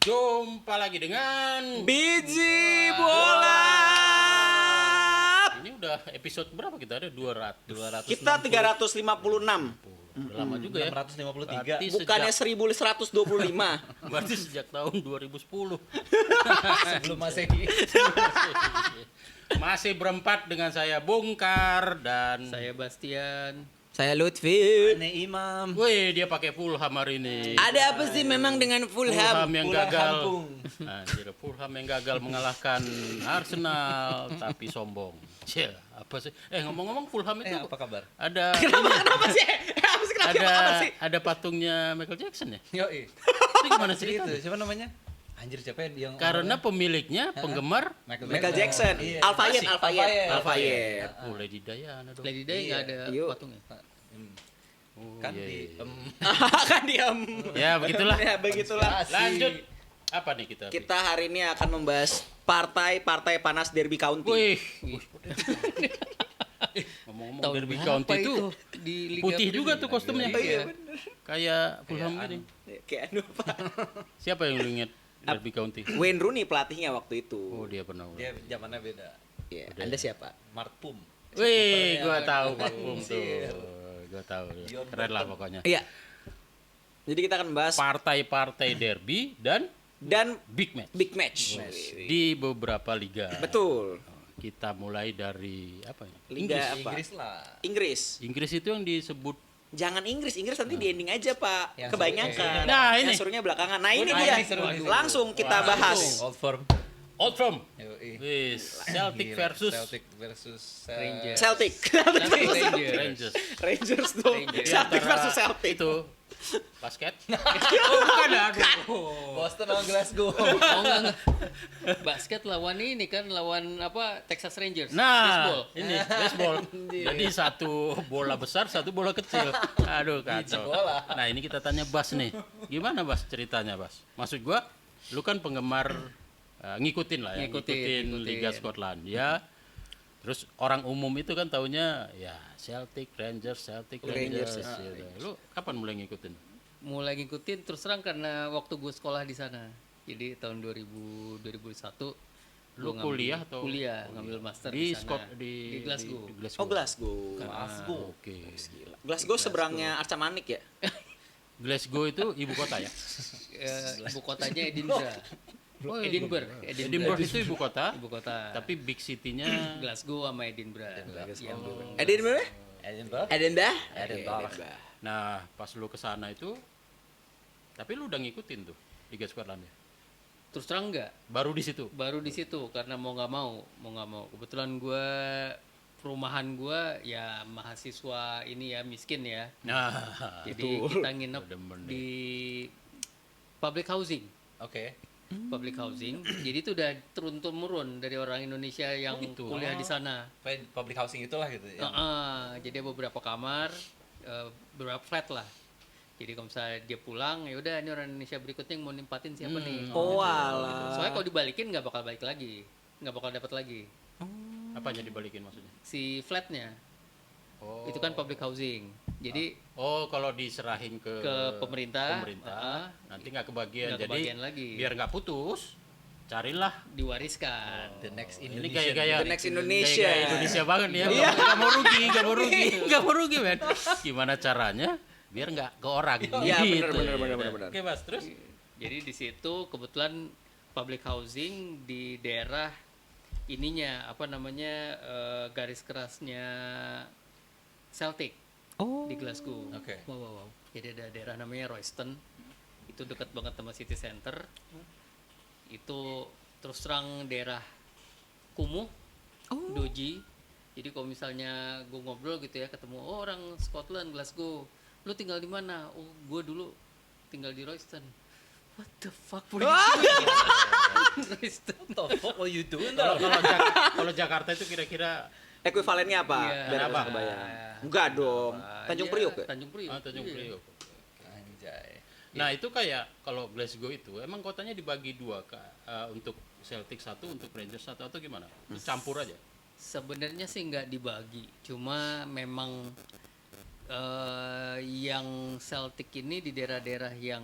Jumpa lagi dengan Biji Bola. Ini udah episode berapa kita ada? 200. Kita 356. Udah lama juga ya. 653. Berarti Bukannya sejak, 1125. berarti sejak tahun 2010. Sebelum Masehi. Masih berempat dengan saya Bungkar dan Saya Bastian. Saya Lutfi. Ane Imam. wih, dia pakai Fulham hari ini. Ada apa sih memang dengan Fulham Fulham? yang Pulang gagal. kampung. Anjir, Fulham yang gagal mengalahkan Arsenal tapi sombong. Cil, apa sih? Ngomong-ngomong Fulham itu Apa kabar? ada Kenapa sih? Apa sih? Kenapa ada sih? ada patungnya Michael Jackson ya? Yoi. Itu gimana Itu ceritanya? siapa namanya? Anjir siapa yang Karena pemiliknya penggemar Michael Jackson. Iya. Alfayet, Alfayet. Alfayet. Lady Diana dong. Lady Di nggak ada Yuk. patungnya. Oh, Kan iya, di iya. Kan diam. Ya, begitulah. Ya begitulah. Lanjut. Apa nih kita? Kita hari ini akan membahas partai panas Derby County. Wih. Ngomong-ngomong Tahun Derby berapa County itu di Liga putih Premier? juga tuh kostumnya. Iya. Kayak Fulham Kayak gini. Kayak anu Pak. Siapa yang lu inget Derby County? Wayne Rooney pelatihnya waktu itu. Oh, dia pernah. Dia zamannya beda. Iya. Udah. Anda siapa? Mart Pum. Wih, Kipernya gua kan. tahu Pak Bung tuh. Sir. Gua tahu. Dion Keren lah Burton. pokoknya. Iya. Jadi kita akan membahas Partai-partai derby dan big match big match. di beberapa liga. Betul. Kita mulai dari apa ya? Liga Inggris. apa? Inggris lah. Inggris. Inggris itu yang disebut Jangan Inggris nanti di ending aja Pak. Yang Kebanyakan. suruhnya- Nah, ini. Yang suruhnya belakangan. Nah ini Nah, dia. ini seru, ini seru. Langsung kita Wah, bahas. langsung. Old Firm. Old Firm. Yoi. Wis, Celtic Gila, versus Celtic versus Rangers. Celtic. Rangers. Rangers. Rangers tuh. Rangers. Celtic Antara versus Celtic. Itu basket. Oh, bukan aduh. Boston sama Glasgow. Oh, enggak. Basket lawan ini kan lawan apa Texas Rangers. Baseball. Nah, ini baseball. Jadi satu bola besar, satu bola kecil. Aduh, kacau. bola. Nah, ini kita tanya Bas nih. Gimana Bas ceritanya, Bas? Maksud gua, lu kan penggemar ngikutin lah ya, ngikutin Liga Skotlandia. Terus orang umum itu kan taunya ya Celtic, Rangers. Rangers, Gitu. Lu kapan mulai ngikutin? Mulai ngikutin terus terang karena waktu gue sekolah di sana. Jadi tahun 2001 Lu gua kuliah atau kuliah ngambil master di di sana. di Glasgow. di Glasgow. Oh Glasgow. Glasgow. Oke. Glasgow seberangnya Arca Manik ya? Glasgow itu ibu kota ya? Ibu kotanya Edinburgh. Edinburgh. Edinburgh itu ibu kota, Ibu kota. tapi big city-nya Glasgow sama Edinburgh. Yang Edinburgh? Edinburgh. Edinburgh? Edinburgh. nah pas lu kesana itu, tapi lu udah ngikutin tuh Liga Skotlandia. terus terang enggak. Baru di situ. Baru di situ karena mau nggak mau. Kebetulan gue perumahan gue ya mahasiswa ini ya miskin ya. Nah, Jadi kita nginep Demen nih. di public housing. Oke. Public housing. Jadi itu udah turun temurun dari orang Indonesia yang gitu. kuliah di sana. Public housing itulah gitu ya. Jadi ada beberapa kamar, beberapa flat lah. Jadi kalau misalnya dia pulang, ya udah ini orang Indonesia berikutnya yang mau nempatin siapa nih? Oh Gitu. alah. Soalnya kalau dibalikin nggak bakal balik lagi, nggak bakal dapat lagi Apanya dibalikin maksudnya? si flatnya. Oh. Itu kan public housing. Jadi Oh, kalau diserahin ke pemerintah, nanti nggak kebagian. nggak Jadi kebagian lagi. biar nggak putus, carilah. diwariskan. The next Ini Indonesian. kayak The next Indonesia. Kayak Indonesia banget ya. Iya. Nggak mau rugi, nggak mau rugi, men. Gimana caranya biar nggak ke orang? Iya Gitu. benar. Oke, Mas. Terus Jadi di situ kebetulan public housing di daerah ininya apa namanya garis kerasnya Celtic di Glasgow. Oke. Wow. Jadi ada daerah namanya Royston. Itu dekat banget sama city center. Itu terus terang daerah kumuh, doji. Jadi kalau misalnya gue ngobrol gitu ya ketemu orang Scotland Glasgow, lu tinggal di mana? Oh, gue dulu tinggal di Royston. What the fuck? What are you doing? Royston. What the fuck are you doing? kalau Jakarta itu kira-kira Ekuivalennya apa? Iya. Biar Kenapa? bisa kebayang. Enggak dong. Tanjung Iya, Priok ya? Tanjung Priok. Tanjung Iya. Priok. Anjay. Nah, itu kayak kalau Glasgow itu emang kotanya dibagi dua untuk Celtic satu, untuk Rangers satu atau gimana? Campur aja. Sebenarnya sih nggak dibagi, cuma memang yang Celtic ini di daerah-daerah yang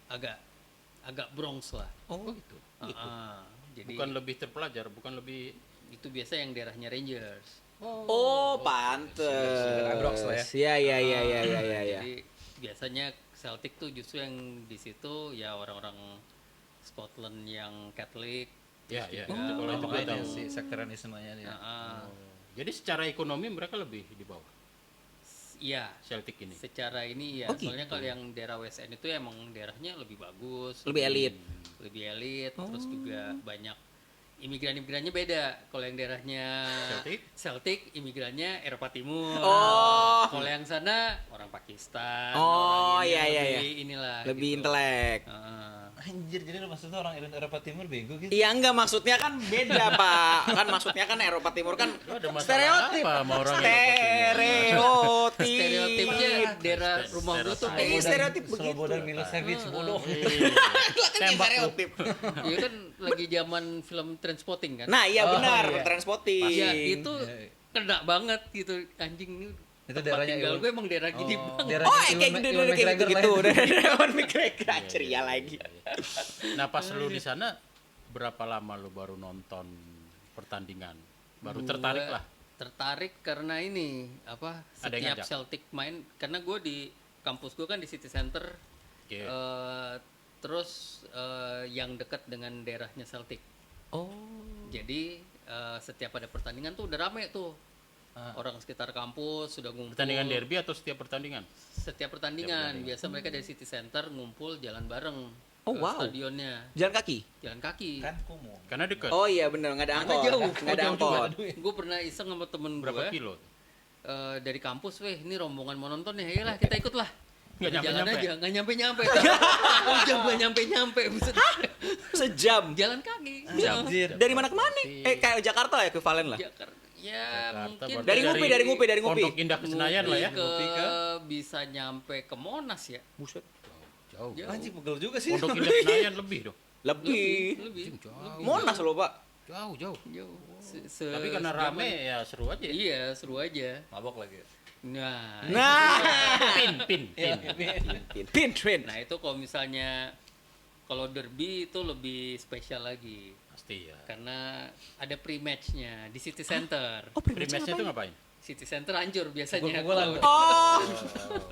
agak agak Bronx lah. Oh, gitu. Jadi Bukan lebih terpelajar, bukan lebih itu biasa yang daerahnya Rangers. Oh, pantes. Bronx lah Ya, ya, ya, ya, ya, ya, ya. Jadi biasanya Celtic tuh justru yang di situ ya orang-orang Scotland yang Catholic. ya ya. juga Itu kalau itu gue Makanya tahu. si sekteranismenya dia. Jadi secara ekonomi mereka lebih di bawah Iya, Celtic ini. secara ini ya. Oh, Soalnya kalau yang daerah West End itu emang daerahnya lebih bagus, Lebih elit. lebih elit, terus juga banyak imigran-imigrannya beda. Kalau yang daerahnya Celtic imigrannya Eropa Timur. Oh. Kalau yang sana orang Pakistan. Oh, orang ini iya, iya, lebih inilah. Lebih gitu. intelek. Anjir, jadi lu maksudnya orang Eropa Timur bego gitu? Iya enggak, maksudnya kan beda Pak. Kan maksudnya kan Eropa Timur kan Ada masalah stereotip. apa sama orang Eropa Stereotip. Stereotipnya daerah rumah gue tuh kayak stereotip begitu. Slobodan Milosevic bodoh. Tembak lu. Stereotip. Iya kan lagi zaman film Trainspotting kan. Nah, iya benar, iya. transporting. Iya, itu kena banget gitu anjing ini. Itu tempat daerahnya tinggal Iwan. gue emang daerah gini banget. Daerahnya Oh, Iwan- kayak Iwan gitu, kayak McGregor gitu. lah ya. Iwan McGregor ceria lagi. Nah pas lu di sana berapa lama lu baru nonton pertandingan? Baru Gue tertarik lah. Tertarik karena ini apa Ada yang setiap ngajak? Celtic main karena gue di kampus gue kan di City Center. Oke. Terus yang dekat dengan daerahnya Celtic. Oh. Jadi setiap ada pertandingan tuh udah rame tuh. Orang sekitar kampus sudah ngumpul. Pertandingan derby atau setiap pertandingan? Setiap pertandingan biasa mereka dari City Center ngumpul jalan bareng Oh, ke wow. stadionnya. Jalan kaki. Jalan kaki. Kan kumuh. Karena dekat. Oh iya benar, nggak ada Karena angkot. jauh. Nggak ada angkot. Gue pernah iseng sama temen Berapa gue kilo? dari kampus, weh ini rombongan mau nonton ya, ayolah kita ikut lah. Nggak Jalan nyampe-nyampe? aja, nggak nyampe-nyampe. Jam nggak nyampe-nyampe. Buset. Sejam. Jalan kaki. Anjir. Dari mana ke mana? Kayak Jakarta lah, ekivalen lah. Jakarta. Ya Jakarta mungkin berarti Dari Ngupi, dari Ngupi. Pondok Indah ke Senayan lah ya. ke bisa nyampe ke Monas ya. Buset. Jauh. Jauh. Anjing pegel juga sih. Pondok Indah ke Senayan lebih dong. Lebih. Lebih. Jauh. Monas loh, Pak. Jauh, jauh. Jauh. Tapi karena rame ya seru aja. Iya, seru aja. Mabok lagi. Nah, Nah. Pin. Pin. nah itu kalau misalnya kalau derby itu lebih spesial lagi Pasti ya. karena ada pre-matchnya di City Center. Oh, Pre-matchnya itu ngapain? City Center hancur biasanya. Pukul-pukulan. Oh.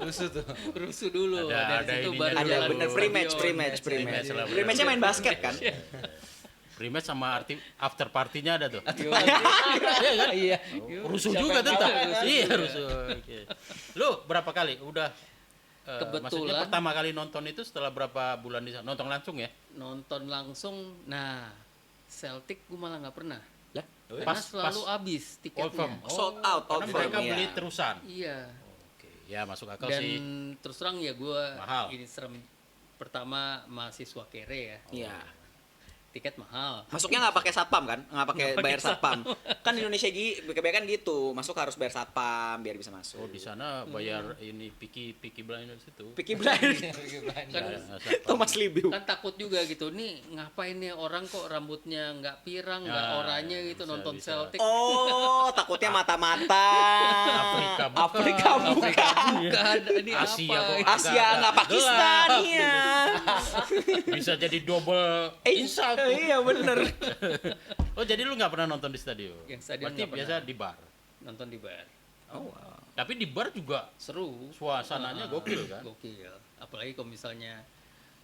Rusuh tuh. Rusuh dulu. Ada Dari situ ininya baru dulu. Ada jalan bener ke pre-match, stadion. pre-match, pre-match. lah, Pre-matchnya main basket kan? Pre-match sama after party-nya ada tuh. Iya. Rusuh Siapa juga yang tetap. tahu? Iya, rusuh. Oke. Lu berapa kali udah maksudnya Kebetulan. pertama kali nonton itu setelah berapa bulan di sana? Nonton langsung ya? Nonton langsung. Nah, Celtic gue malah nggak pernah. Lah, Karena Pas- selalu pas habis All tiketnya. firm. sold out, Karena mereka ya. beli terusan. Iya. Oke. Ya masuk akal Dan sih. terus terang ya gue Mahal. ini serem. Pertama mahasiswa kere ya. Iya. Tiket mahal. Masuknya nggak pakai satpam kan? Nggak pakai bayar satpam. Kan di Indonesia kebanyakan gitu. Masuk harus bayar satpam biar bisa masuk. Oh di sana bayar ini Peaky Blinders itu. Peaky Blinders. Kan, Thomas Libiu. kan takut juga gitu. Nih ngapain nih orang kok rambutnya nggak pirang, nggak Ya, oranye gitu bisa, nonton bisa. Celtic. Oh, takutnya mata-mata. Afrika bukan. Afrika bukan. Bukan, ini Asia apa? kok. Asia nggak Pakistan Gelap. ya. Bisa jadi double insult. Iya bener. Oh jadi lu nggak pernah nonton di stadion? Yang stadion Berarti nggak biasa pernah. di bar. Nonton di bar. Oh, wow. Tapi di bar juga Seru. suasananya gokil kan? Gokil. Apalagi kalau misalnya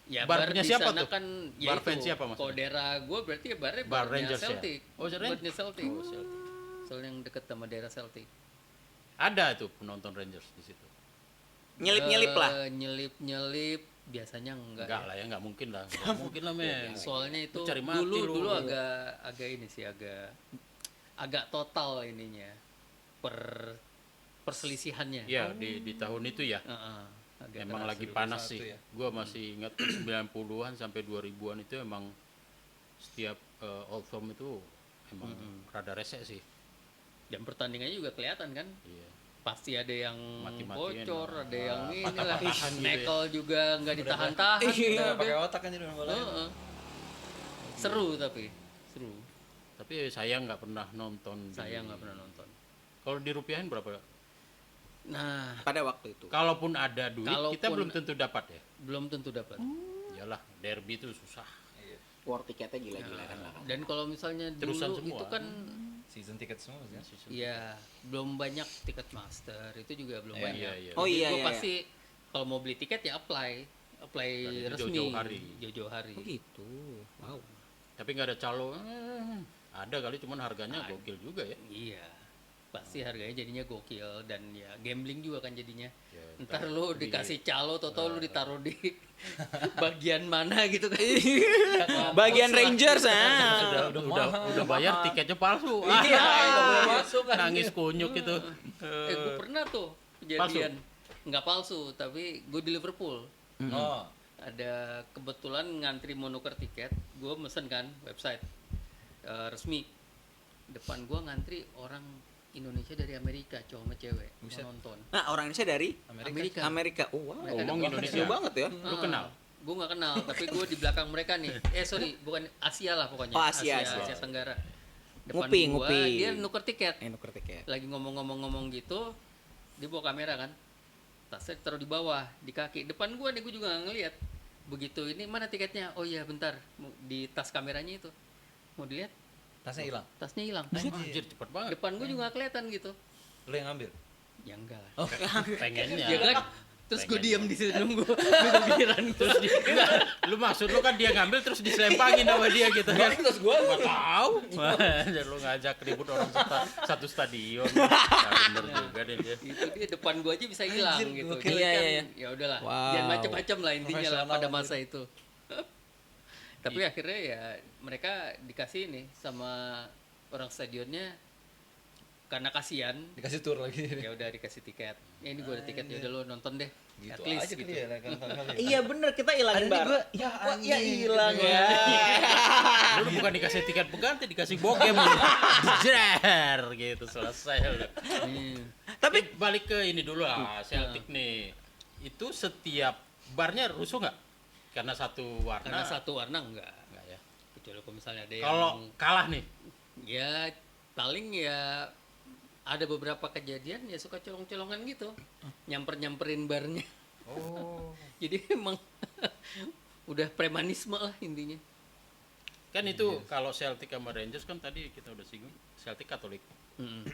ya Bar bar punya di siapa sana tuh? kan ya Bar itu. fans siapa maksudnya? Kalau daerah gue berarti ya barnya Bar barnya Rangers ya? Celtic. Oh, Rangers. Barnya Celtic. Oh, Celtic. Soalnya yang deket sama daerah Celtic. Ada tuh penonton Rangers di situ. Nyelip-nyelip lah. Nyelip-nyelip biasanya enggak. Enggak lah ya, enggak mungkin lah. Enggak mungkin lah men. Soalnya itu Lu cari mati dulu lu. dulu agak ini sih agak total ininya perselisihannya. Iya di tahun itu ya. Agak Emang keras. lagi panas sih. ya. Gua masih ingat 90-an sampai 2000-an itu emang setiap Old Firm itu emang rada rese sih. Dan pertandingannya juga kelihatan kan? Iya. Pasti ada yang Mati-matian bocor, lah. ada yang ini lah. patah-patahan gitu ya. Nekel juga nggak ditahan-tahan. Iya. gitu. Nggak pakai otak kan jadi main bola. Heeh. Seru tapi seru. Tapi saya nggak pernah nonton. Saya nggak pernah nonton. Kalau dirupiahin berapa? Nah, Pada waktu itu. Kalaupun ada duit, kita Kalaupun- belum tentu dapat ya. belum tentu dapat. iyalah derby itu susah. War tiketnya gila-gila kan lah. Dan kalau misalnya Terusan dulu semua. itu kan Season tiket semua kan? ya belum banyak tiket master, itu juga belum banyak. Iya. Oh iya Gue iya. pasti kalau mau beli tiket ya apply Dan itu resmi jauh-jauh hari. Oh gitu. Wow. Tapi nggak ada calo. Ada kali, cuman harganya gokil juga ya. Iya, pasti harganya jadinya gokil dan ya gambling juga kan jadinya. Ya, Ntar lu dikasih calo, tau lu ditaruh di bagian mana gitu kan. Bagian Rangers Udah bayar tiketnya palsu. Iya, nggak boleh masuk kan. Nangis kunyuk itu. Gue pernah tuh kejadian nggak palsu, tapi gue di Liverpool. Oh. Ada kebetulan ngantri mau nuker tiket, gue mesen kan website resmi. Depan gue ngantri orang Indonesia dari Amerika, cowok sama cewek mau nonton. Nah, orang Indonesia dari Amerika. Amerika. Oh, wow. Ngomong Indonesia Jauh banget ya. Lu kenal? Gue nggak kenal, tapi gue di belakang mereka nih. Sorry, bukan Asia lah pokoknya. Oh, Asia. Asia Tenggara. Depan Ngupi, gua, ngupi. dia nuker tiket. Nuker tiket. Lagi ngomong gitu, dia bawa kamera kan. Tasnya taruh di bawah, di kaki. Depan gue nih, gue juga nggak ngeliat. Begitu ini mana tiketnya? Oh iya bentar, di tas kameranya itu. Mau dilihat? Tasnya hilang. Tasnya hilang. Anjir, cepet banget. Depan gue juga nggak kelihatan gitu. Lu yang ngambil? Ya enggak lah. Pengennya. Ya kan? Terus gue Pengen. diam di situ nunggu giliran Terus enggak, lu maksud lu kan dia ngambil terus diselempangin sama dia gitu kan. Terus gua Nggak tahu. Anjir, lu ngajak ribut orang satu stadion. Nah, bener juga deh dia. itu dia depan gua aja bisa hilang Anjir, gitu. gokil. Jadi Iya, kan, iya. ya udahlah. Wow. Jangan macam-macam lah intinya lah Profesional pada gitu. masa itu. Tapi akhirnya ya mereka dikasih nih sama orang stadionnya karena kasihan dikasih tour lagi. ya udah dikasih tiket. Ya ini gua ada tiket, ya udah lo nonton deh. Gitu At least aja gitu. kali ya lah kali. Iya bener, kita hilangin barang. Ya Wah, ya hilang ya. Lu bukan dikasih tiket pengganti, dikasih bogem lu. Jer gitu selesai lu. Tapi balik ke ini dulu lah, Celtic nih. Itu setiap barnya rusuh nggak? Karena satu warna. Karena satu warna enggak. Enggak ya. Kecuali kalau misalnya ada yang Kalau kalah nih, ya paling ya ada beberapa kejadian ya suka colong-colongan gitu, nyamperin barnya. oh, Jadi emang udah premanisme lah intinya. kan itu kalau Celtic sama Rangers kan tadi kita udah singgung, Celtic Katolik,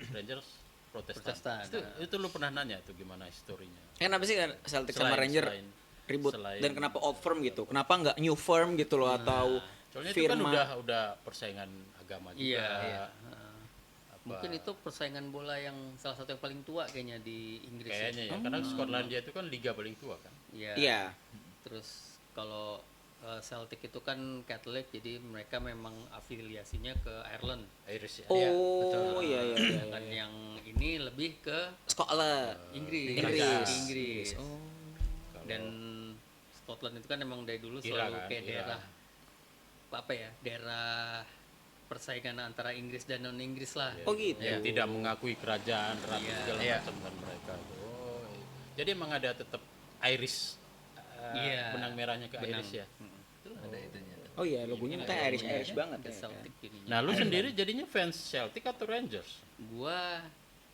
Rangers Protestan. Protestan. Itu lu pernah nanya tuh gimana historinya? Kenapa sih Celtic sama Ranger selain- ribut selain- dan kenapa old firm gitu? Kenapa nggak new firm gitu loh atau Soalnya itu kan firma? udah persaingan agama juga. Iya. Apa- Mungkin itu persaingan bola yang salah satu yang paling tua kayaknya di Inggris. Kayaknya ya, karena Skotlandia itu kan liga paling tua kan. Ya. Iya. Terus kalau Celtic itu kan Catholic, jadi mereka memang afiliasinya ke Ireland. Irish ya. Oh iya iya iya. Sedangkan yang ini lebih ke Scotland. Inggris. Inggris. Inggris. Oh. Dan Scotland itu kan emang dari dulu Gila selalu kan, kayak gila. daerah apa ya, daerah persaingan antara Inggris dan non Inggris lah. Oh gitu. Yang tidak mengakui kerajaan ratu Iya. segala Iya. macam kan mereka. Oh, iya. Jadi emang ada tetap Irish Iya. benang merahnya ke Benang. Irish ya. Ada itunya. Oh iya, logonya kita Irish banget The ya. Celtic ininya. Nah, lu sendiri jadinya fans Celtic atau Rangers? Gua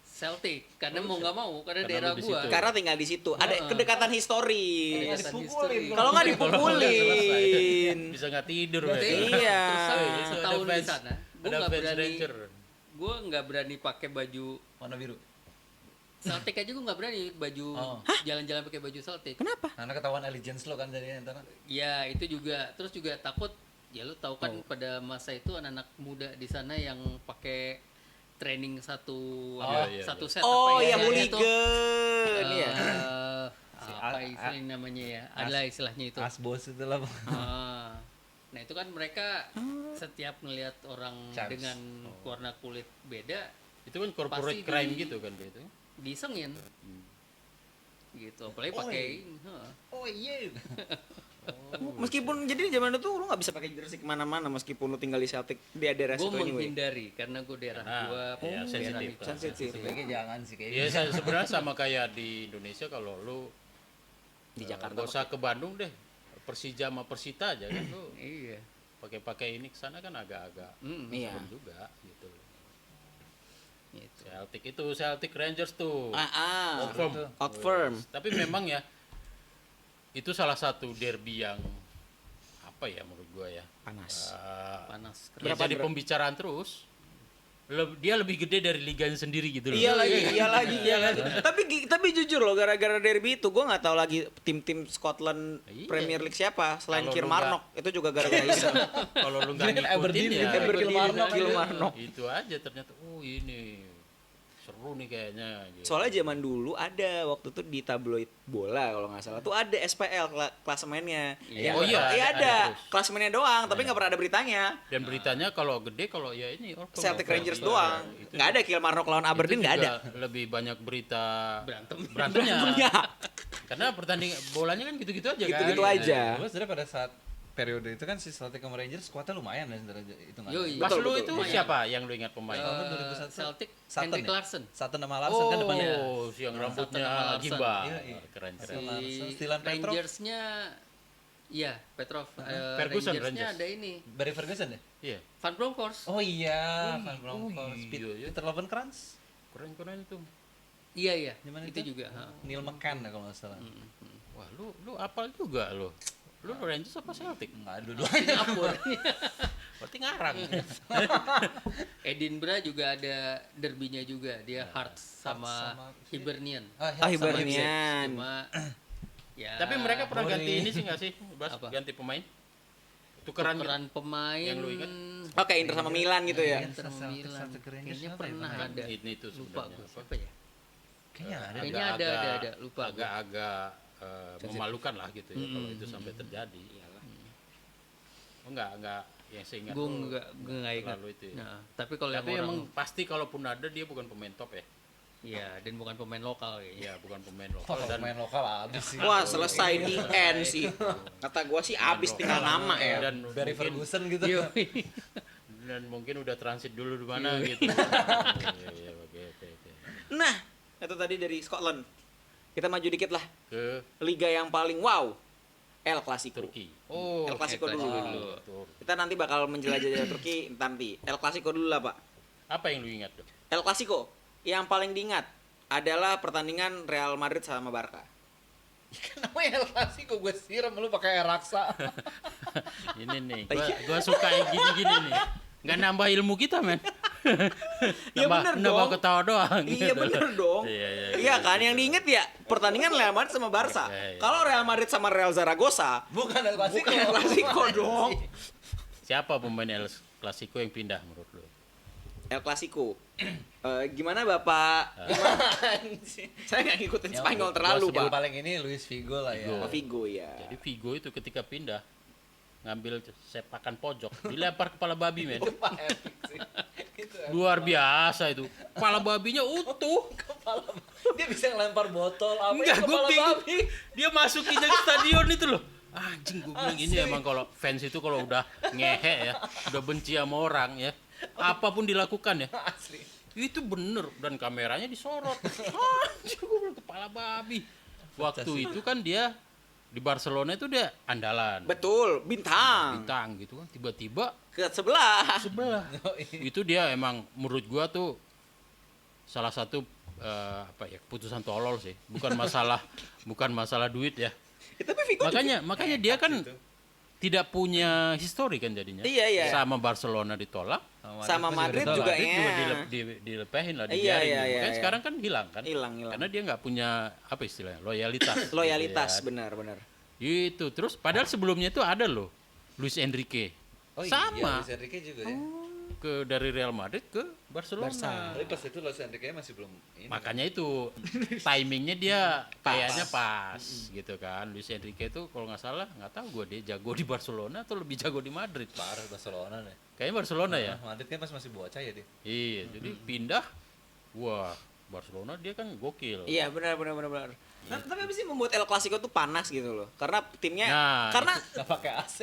Celtic karena Oh, mau nggak mau karena Karena daerah lu di gua. situ. Karena tinggal di situ. Ada kedekatan historis. Kedekatan dipukulin. history. Kalau nggak Udah dipukulin. Bisa nggak tidur Iya. berarti. Iya. Terus Ada setahun di fans- sana, gua ada nggak fans berani. Ranger. Gua nggak berani pakai baju Warna biru. Celtic aja gua nggak berani baju Oh. jalan-jalan pakai baju Celtic. Kenapa? Karena ketahuan allegiance lo kan jadinya ntar. Ya itu juga, terus juga takut ya lu tahu kan pada masa itu anak-anak muda di sana yang pakai training satu iya, satu iya. set Oh apa iya, istilahnya tuh? hooligan ya. Apa istilahnya namanya ya? Adalah istilahnya itu. Asbos itu lah. Ah. Nah itu kan mereka setiap melihat orang Charms. dengan warna kulit beda Itu kan corporate Pasti crime di- gitu kan itu. disengin gitu, apalagi pakai heeh. Oh iya. Meskipun jadi zaman itu lu nggak bisa pakai jersey kemana-mana meskipun lu tinggal di Celtic di daerah Gue situ anyway. menghindari karena gue daerah Nah, gue iya, sensitif. Sensitif. Sebaiknya jangan sih Iya, kayaknya. sebenarnya sama kayak di Indonesia kalau lu Di Jakarta nggak usah ke Bandung deh. Persija sama Persita aja kan lu iya. pakai ini ke sana kan agak-agak Iya. serem juga gitu. Gitu. Celtic Rangers tuh. Ah, Confirm. out firm. Tapi memang ya itu salah satu derby yang apa ya menurut gua ya? Panas. Panas. Ya jadi pembicaraan terus. Dia lebih gede dari liganya sendiri gitu loh. Iya lagi. Tapi jujur loh, gara-gara derby itu gue nggak tahu lagi tim-tim Scotland Iya. Premier League siapa selain Kalau lu Kilmarnock. Itu juga gara-gara Isa. Kalau lu nggak Kan ngikutin Aberdeen ya. gitu, Kilmarnock. Kilmarnock. Itu aja ternyata. Oh ini seru nih kayaknya. Gitu. Soalnya zaman dulu ada waktu itu di tabloid bola kalau nggak salah tuh ada SPL klasemennya. Iya. Oh iya, Iya ada ada. terus. Klasemennya doang, tapi nggak pernah ada beritanya. Dan beritanya kalau gede kalau ya ini Celtic Rangers Iya, doang. itu Nggak ada Kilmarnock lawan itu Aberdeen nggak ada. juga lebih banyak berita berantemnya. Berantemnya. Karena pertandingan bolanya kan gitu-gitu aja kan. Gitu-gitu aja. Terus sebenarnya pada saat periode itu kan si Celtic sama Rangers kuatnya lumayan ya sebenarnya itu nggak. Yoi. Pas Betul, lu betul. itu siapa yang lu ingat pemain? Tahun 2001. Celtic, Sutton Henrik ya? Larsson. Sutton sama Larsen kan depannya. Oh, si yang Sutton rambutnya sama Larsen. gimbal. Iya. Keren. Si Larson, Stilan Petrov. Rangersnya, iya Petrov. Ferguson, Rangersnya Rangers. ada ini, Barry Ferguson ya? Iya. Van Bronckhorst. Oh iya, Van Bronckhorst. iya. Peter Lovenkrands. Keren itu. Iya, Gimana itu itu? juga. ha. Neil McCann ya kalau nggak salah. Wah, lu apal juga lu. Lu Rangers apa Celtic? Enggak dua-duanya. Singapura. Berarti ngarang. Edinburgh juga ada derbynya juga, dia Hearts sama sama Hibernian. Hibernian. Cuma ya Tapi mereka pernah Boring. ganti ini sih nggak sih? Bas, Apa? ganti pemain. Tukeran gitu. tukeran pemain Yang lu ingat? Oke, Inter sama Milan gitu ya. Inter sama Celtic, Milan. Celtic Rangers Kayaknya apa ya pernah pemain? ada. Ini tuh Lupa sebenarnya gue apa? siapa ya? Kayaknya ada. Kayaknya ada, lupa gua. Agak-agak memalukan lah gitu ya kalau itu sampai terjadi. Oh enggak yang saya ingat. Gue tuh nggak ingat. terlalu itu ya. Nah, tapi kalau yang Tapi orang, emang pasti kalaupun ada dia bukan pemain top ya. ya dan bukan pemain lokal kayaknya. Iya, bukan pemain Oh, lokal kalau dan main lokal habis sih. Wah, selesai di end sih. Kata gua sih abis tinggal nama ya. dan Barry mungkin, Ferguson gitu. dan mungkin udah transit dulu di mana gitu. Iya, oke. Nah, itu tadi dari Scotland. Kita maju dikit lah. Ke Liga yang paling wow. El Clasico. Turki. Oh, El Clasico El dulu. Clasico dulu. Tur. Kita nanti bakal menjelajah Turki nanti. El Clasico dulu lah, Pak. Apa yang lu ingat tuh? El Clasico yang paling diingat adalah pertandingan Real Madrid sama Barca. Namanya El Clasico gue siram lu pakai air raksa. Ini nih, gua suka yang gini-gini nih. Nggak nambah ilmu kita, men. Ya bener nambah dong. ketawa doang. Iya gitu. bener dong. Iya kan yang diinget ya pertandingan Real Madrid sama Barca. Iya. Kalau Real Madrid sama Real Zaragoza, Bukan El Clasico. bukan El Clasico dong. Siapa pemain El Clasico yang pindah menurut lu? El Clasico. Gimana Bapak? Saya nggak ngikutin Spanyol terlalu, Yang Pak. paling ini Luis Figo lah ya. Figo. Vigo ya. Jadi Vigo itu ketika pindah ngambil sepakan pojok, dilempar kepala babi, men. Epic sih. Itu Luar biasa itu. Kepala babinya utuh. kepala. Dia bisa ngelempar botol apa Enggak, gue kepala bingung. babi. Dia masukinnya ke stadion itu loh. Anjing, gue bilang ini emang kalau fans itu kalau udah ngehe ya, udah benci sama orang ya, apapun dilakukan ya. Asli. Itu bener dan kameranya disorot. Anjing, gue bilang kepala babi. Waktu itu kan dia di Barcelona itu dia andalan. Betul, bintang. Bintang gitu kan. Tiba-tiba Ke sebelah. sebelah. Itu dia emang menurut gua tuh salah satu apa ya keputusan tolol sih. Bukan masalah duit ya. Ya, tapi Vigo Makanya dia kan tidak punya histori kan jadinya. Iya, iya. Sama Barcelona ditolak, sama Madrid juga Madrid ya. dilepehin lah, Iya, dibiarin. iya, gitu. iya, Makanya iya. sekarang kan hilang kan. Hilang. Karena dia nggak punya apa istilahnya loyalitas. Loyalitas, Gitu ya. benar. Itu terus padahal sebelumnya itu ada loh Luis Enrique. Oh Sama iya, Luis Enrique juga ya. ke dari Real Madrid ke Barcelona. Tapi pas itu Luis Enrique masih belum ini. Makanya itu timingnya dia kayaknya pas gitu kan. Luis Enrique itu kalau nggak salah nggak tahu gue dia jago di Barcelona atau lebih jago di Madrid. Parah Barcelona nih. Kayaknya Barcelona ya. Madrid kan pas masih bocah ya dia. Iya, jadi pindah. Wah, Barcelona dia kan gokil. Iya, benar. Nah, tapi apa sih membuat El Clasico tuh panas gitu loh? Karena timnya Nah, karena Enggak pakai AC.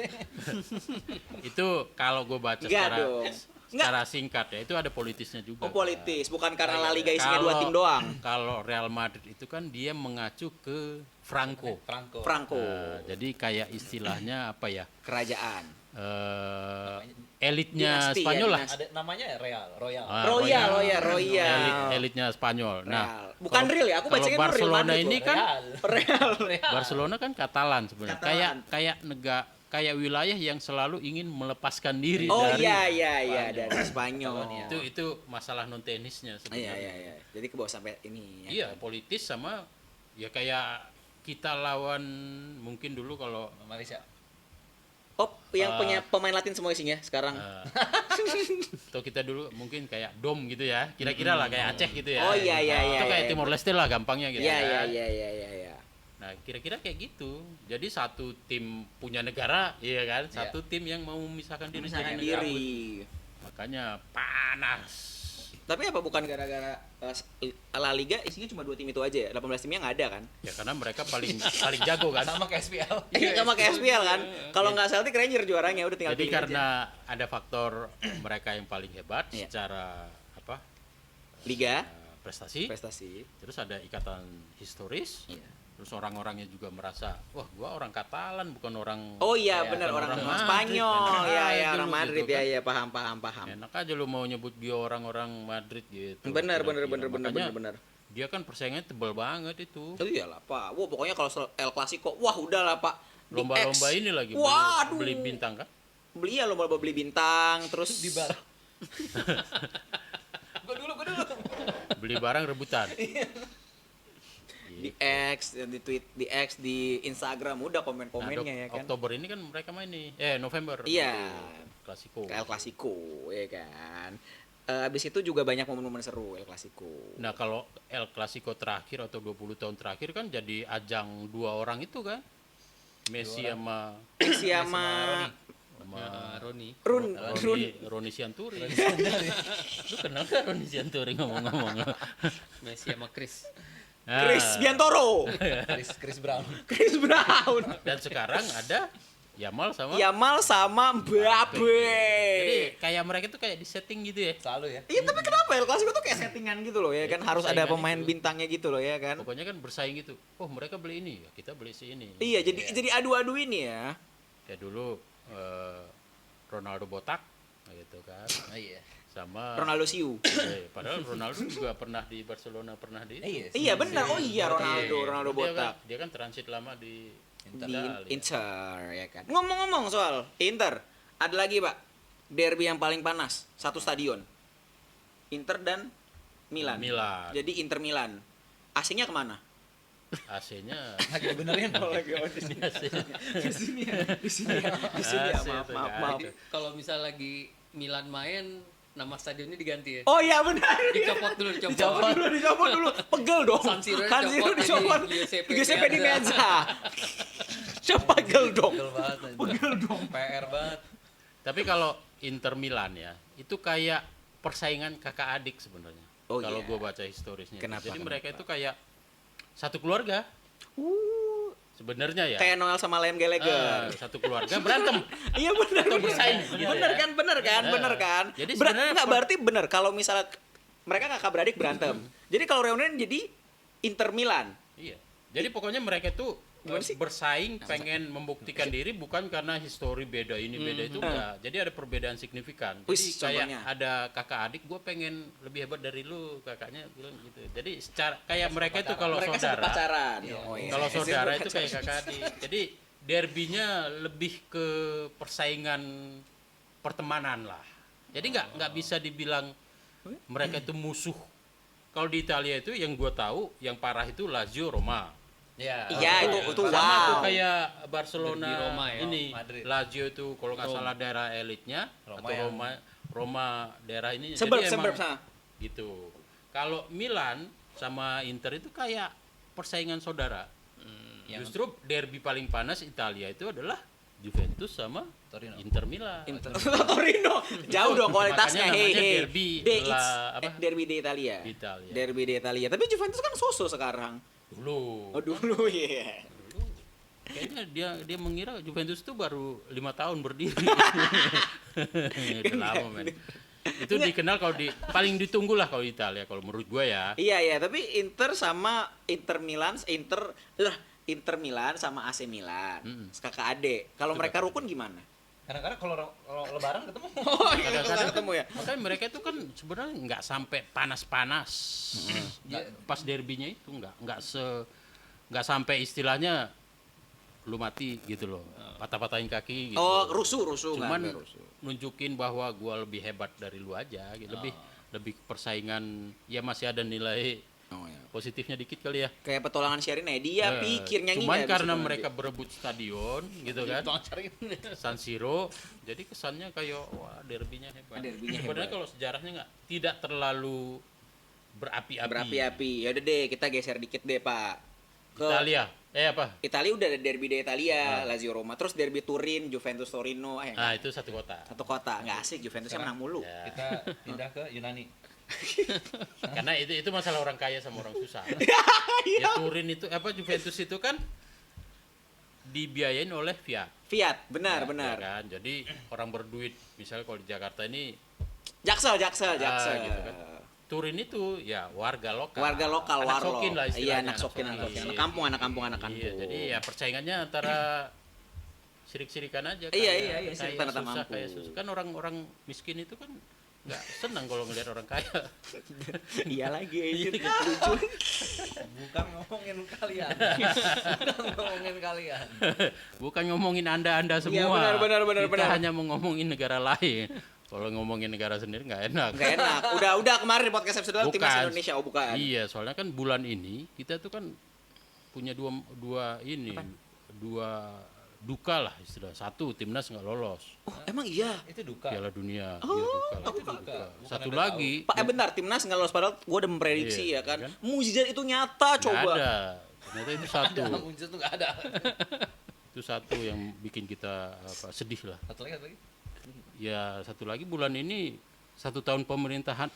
Itu kalau gue baca Enggak dong. secara singkat ya, itu ada politisnya juga. oh, politis, bukan karena La Liga Kan. isinya dua tim doang. Kalau Real Madrid itu kan dia mengacu ke Franco. Franco, Nah, jadi kayak istilahnya apa ya? kerajaan. Elitnya Dinasti ya, Spanyol lah. dinasti. Ada namanya Royal. Ah, Royal. Elitnya Spanyol. Nah, Real. Bukan real ya, aku kalau bacanya tuh Real Barcelona Madrid ini loh. kan Real. Barcelona kan Katalan sebenarnya. Katalan. Kayak kayak wilayah yang selalu ingin melepaskan diri Oh dari iya dari Spanyol. itu masalah non tenisnya sebenarnya. Iya. Jadi ke bawah sampai ini ya. Iya, politis sama ya kayak kita lawan mungkin dulu kalau Malaysia. Oh, yang punya pemain Latin semua isinya sekarang. atau kita dulu mungkin kayak Dom gitu ya. Kira-kira lah kayak Aceh gitu ya. Oh iya. Itu kayak iya. Timor Leste lah gampangnya gitu kan. Iya. Nah, kira-kira kayak gitu. Jadi satu tim punya negara, iya kan? Satu tim yang mau memisahkan diri Memisahkan dari negara. diri. Makanya panas. Tapi apa bukan gara-gara La Liga isinya cuma 2 tim itu aja ya? 18 timnya nggak ada kan? Ya karena mereka paling paling jago kan. Sama kayak SPL. Iya, sama kayak SPL kan. Kalau nggak Celtic Ranger juaranya udah tinggal Jadi pilih karena aja. ada faktor mereka yang paling hebat Iya. secara apa? Liga Prestasi. prestasi. Terus ada ikatan historis. Iya. Terus orang-orangnya juga merasa, wah gua orang Katalan bukan orang. Oh iya Ya, benar bukan orang Madrid. Spanyol. Enak Ya aja orang lu Madrid gitu ya kan. ya paham. Enak aja lu mau nyebut dia orang-orang Madrid gitu. Benar. Makanya dia kan persaingannya tebal banget itu. Oh iyalah Pak. Wah pokoknya kalau El Clasico, wah udahlah Pak. Di Lomba-lomba X. ini lagi Waduh. beli bintang kan? Beli ya lomba-lomba beli bintang terus Di bar. Gue dulu. Beli barang rebutan. di X, di tweet, di X, di Instagram udah Nah, komen-komennya ya kan. Oktober ini kan mereka main nih. November. Iya. Klasiko. El Clasico ya kan. Abis itu juga banyak momen-momen seru El Clasico. Nah, kalau El Clasico terakhir atau 20 tahun terakhir kan jadi ajang 2 orang itu kan. Messi sama Messi sama Roni. Roni Sianturi. Lu kenal gak Roni Sianturi ngomong-ngomong? Messi sama Chris. Chris Biantoro. Chris Brown. Chris Brown. Dan sekarang ada Yamal sama Yamal sama Mbappe. Jadi kayak mereka tuh kayak di setting gitu ya. Selalu ya. Iya tapi kenapa El Clasico tuh kayak settingan gitu loh ya kan Itu harus ada persaingan pemain itu. bintangnya gitu loh ya kan. Pokoknya kan bersaing gitu. Oh, mereka beli ini, ya kita beli si ini. Iya jadi adu-adu ini ya. Kayak dulu Ronaldo botak gitu kan. Oh iya. Sama Ronaldo Siu. padahal Ronaldo juga pernah di Barcelona, pernah di Iya benar. Oh iya Ronaldo dia botak. kan, dia kan transit lama di Di Italia. Inter ya kan. Ngomong-ngomong soal Inter, ada lagi Pak derby yang paling panas satu stadion. Inter dan Milan. Milan. Jadi Inter Milan. AC-nya kemana? AC-nya Lagi benerin. Di sini ya. AC Maaf. itu kan. Jadi kalau misal lagi Milan main, nama stadionnya diganti ya. Oh iya benar. Dicopot dulu. Dicopot dulu. Pegel dong. San Siro dicopot. dicopot, Giuseppe di Meazza. Siapa pegel dong? Pegel dong. PR banget. Tapi kalau Inter Milan ya, itu kayak persaingan kakak adik sebenarnya. Oh, kalau iya. gue baca historisnya. Kenapa, Jadi kenapa? mereka itu kayak satu keluarga. Sebenarnya ya. Kayak Noel sama Liam Gallagher. Satu keluarga berantem. Iya benar. Atau bersaing, gitu Benar ya. benar kan. Jadi sebenarnya Enggak berarti benar kalau misalnya mereka kakak beradik berantem. Jadi kalau reunian jadi Inter Milan. Iya. Jadi pokoknya mereka tuh Gimana sih? bersaing pengen membuktikan diri bukan karena histori beda ini beda itu enggak. Jadi ada perbedaan signifikan. Jadi Wis, kayak contohnya. ada kakak adik, gue pengen lebih hebat dari lu, kakaknya bilang gitu. Jadi secara kayak mereka itu kalau Mereka saudara, pacaran. Iya. Oh, iya. kalau saudara Saya itu kayak kakak adik. Jadi derbynya lebih ke persaingan pertemanan lah. Jadi nggak bisa dibilang mereka itu musuh. Kalau di Italia itu yang gue tahu yang parah itu Lazio Roma. Ya. Iya, itu Sama wow. tuh kayak Barcelona Derby Roma ya, ini Madrid. Lazio itu kalau nggak salah daerah elitnya Roma atau yang- Roma daerah ini Suburb jadi emang sana. gitu. Kalau Milan sama Inter itu kayak persaingan saudara. Yang Justru derby paling panas Italia itu adalah Juventus sama Torino. Inter Milan. Torino. Jauh dong kualitasnya. Makanya Hey, namanya hey. derby It's- lah, apa? Derby di Italia. Di Italia. Derby di Italia. Tapi Juventus kan sosok sekarang. Dulu. Oh dulu ya. Kayaknya dia mengira Juventus itu baru 5 tahun berdiri. Udah lama men. Itu dikenal kalau paling ditunggu lah kalau di Italia kalau menurut gua ya. Iya, tapi Inter sama Inter Milan, Inter Milan sama AC Milan. Kakak adik. Kalau mereka rukun gimana? kadang-kadang kalau lebaran ketemu. Oh iya, Kadang-kadang ketemu ya. Makanya mereka itu kan sebenarnya nggak sampai panas-panas. Pas derbynya itu nggak sampai istilahnya lu mati gitu loh. Patah-patahin kaki gitu. Oh, rusuh Cuman kan, rusuh. nunjukin bahwa gua lebih hebat dari lu aja gitu. Lebih persaingan ya masih ada nilai Oh, ya. positifnya dikit kali ya. Kayak petualangan Sherina, dia pikir nyanyi Cuman nggak karena bisa mereka berebut stadion gitu kan. San Siro, jadi kesannya kayak wah derbynya hebat. Derbynya Sebenarnya hebat. kalau sejarahnya tidak terlalu berapi-api. berapi-api. Ya udah deh, kita geser dikit deh, Pak. Ke Italia, apa? Italia udah ada derby di Italia, Lazio Roma. Terus derby Turin, Juventus Torino. Nah itu satu kota. Satu kota, nggak asik, Juventusnya menang mulu. Ya. Kita pindah ke Yunani. Karena itu masalah orang kaya sama orang susah. Iya. Ya Turin itu Juventus itu kan dibiayain oleh Fiat. Fiat, benar, Ya benar. kan? Jadi orang berduit, misalnya kalau di Jakarta ini Jaksel. gitu kan. Turin itu ya warga lokal. Warga lokal, anak warlo. sokin lah Iya, istilahnya. anak sokin. Anak kampung, anak kampung. Iya, jadi ya persaingannya antara sirik-sirikan aja. Iya, Kayak sirik tanah susah, mampu. kayak susah. Kan orang-orang miskin itu kan nggak senang kalau ngelihat orang kaya. Iya lagi, Iya, itu gitu. lucu. Bukan ngomongin kalian. Bukan ngomongin kalian. Bukan ngomongin anda semua. Iya, benar, Kita benar. hanya mau ngomongin negara lain. Kalau ngomongin negara sendiri nggak enak. Nggak enak. Udah kemarin di podcast episode lalu timnas Indonesia, oh bukan. Iya, soalnya kan bulan ini kita tuh kan punya dua duka lah istilah. Satu, timnas nggak lolos Oh, emang iya. Itu duka. Piala Dunia. Oh, Iya, duka lah. Itu duka. Bukan Satu Anda lagi Pak, bentar, timnas nggak lolos padahal gue udah memprediksi Iya, ya kan. kan? Mujizat itu nyata, nggak coba. ada. Ternyata itu satu. Ada, muncul tuh nggak ada. Itu satu yang bikin kita sedih lah. Satu lagi. Ya satu lagi bulan ini 1 tahun pemerintahan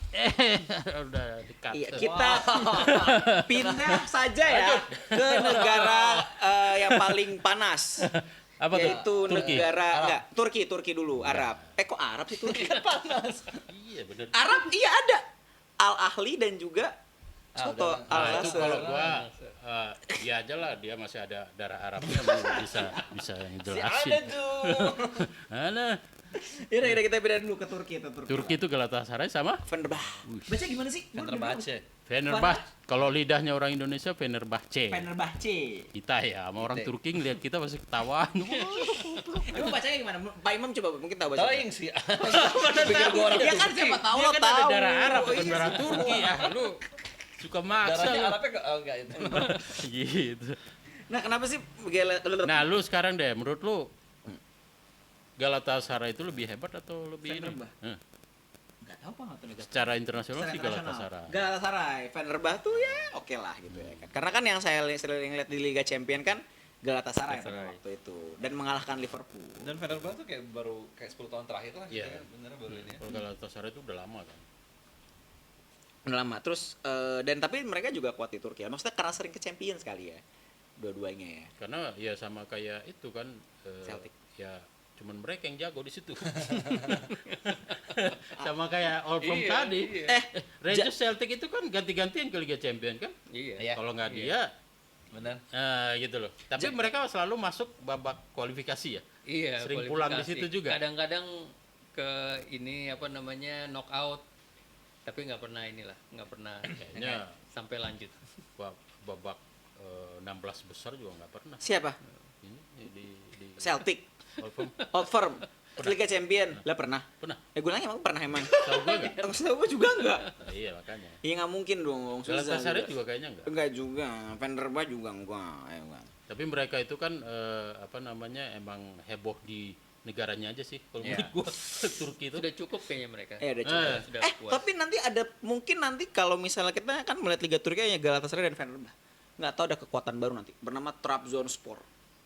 udah dekat. Iya, kita pindah saja ya ke negara yang paling panas. Apa tuh? Yaitu Turki. negara enggak, Turki dulu, Arab. Kok Arab sih Turki? Iya bener. Arab iya ada. Al Ahli dan juga Soto udah. Al Nah, itu Nasr. kalau gua dia aja lah, dia masih ada darah Arabnya bisa ngejelasin. Ada tuh. Ada. Yaudah kita beda dulu ke Turki. Turki itu Galatasaray sama Fenerbahce. Baca gimana sih? Fenerbahce. Fenerbahce. Kalau lidahnya orang Indonesia Fenerbahce. Fenerbahce. Kita ya sama orang Kita. Turki ngeliat kita pasti ketawa. Emang bacanya gimana? Pak Imam coba mungkin tahu baca. Taing sih. Pikir gua orang Ya kan siapa tahu Dia lo kan ada tahu. darah Arab bukan Iya. darah Turki ya. Lu suka maksa Darahnya lu. Arabnya enggak itu. Gitu. Nah, kenapa sih Nah, lu sekarang deh, menurut lu Galatasaray itu lebih hebat atau lebih ini? Fenerbahce. Enggak tahu Pak atau negara. Secara internasional sih Galatasaray. Galatasaray, Fenerbahce tuh ya oke lah gitu ya kan. Karena kan yang saya sering lihat di Liga Champion kan Galatasaray pada Galatasaray. waktu itu dan mengalahkan Liverpool. Dan Fenerbahce tuh kayak baru kayak 10 tahun terakhir lah. Iya. Benernya baru ini ya. Kalau Galatasaray itu udah lama kan. Udah lama. Terus dan tapi mereka juga kuat di Turki. Maksudnya karena sering ke Champions kali ya. Dua-duanya ya. Karena ya sama kayak itu kan Celtic. Ya cuman mereka yang jago di situ. Sama kayak All From Iya, tadi. iya. Rangers Celtic itu kan ganti-gantian ke Liga Champion kan? Iya. Iya. Kalau nggak Iya. dia Bener. gitu loh. Tapi mereka selalu masuk babak kualifikasi ya. Iya, Sering pulang di kualifikasi. situ juga. Kadang-kadang ke ini apa namanya knockout, tapi nggak pernah inilah, nggak pernah Kayaknya sampai lanjut. babak 16 besar juga nggak pernah. Siapa? Ini di Celtic. All From Old Firm. Liga Champion. Lah pernah. pernah. Gue nanya emang pernah emang. Tahu gue nggak? Tahu gue juga enggak. Iya makanya. Iya nggak mungkin dong. Susah Galatasaray juga. juga kayaknya enggak. Enggak juga. Fenerbahce juga enggak. Enggak. Tapi mereka itu kan apa namanya emang heboh di negaranya aja sih. Kalau Iya. menurut gua Turki itu Sudah cukup kayaknya mereka. Udah cukup. Sudah puas. Tapi nanti ada mungkin nanti kalau misalnya kita kan melihat Liga Turki hanya Galatasaray dan Fenerbahce. Nggak tahu ada kekuatan baru nanti bernama Trabzonspor.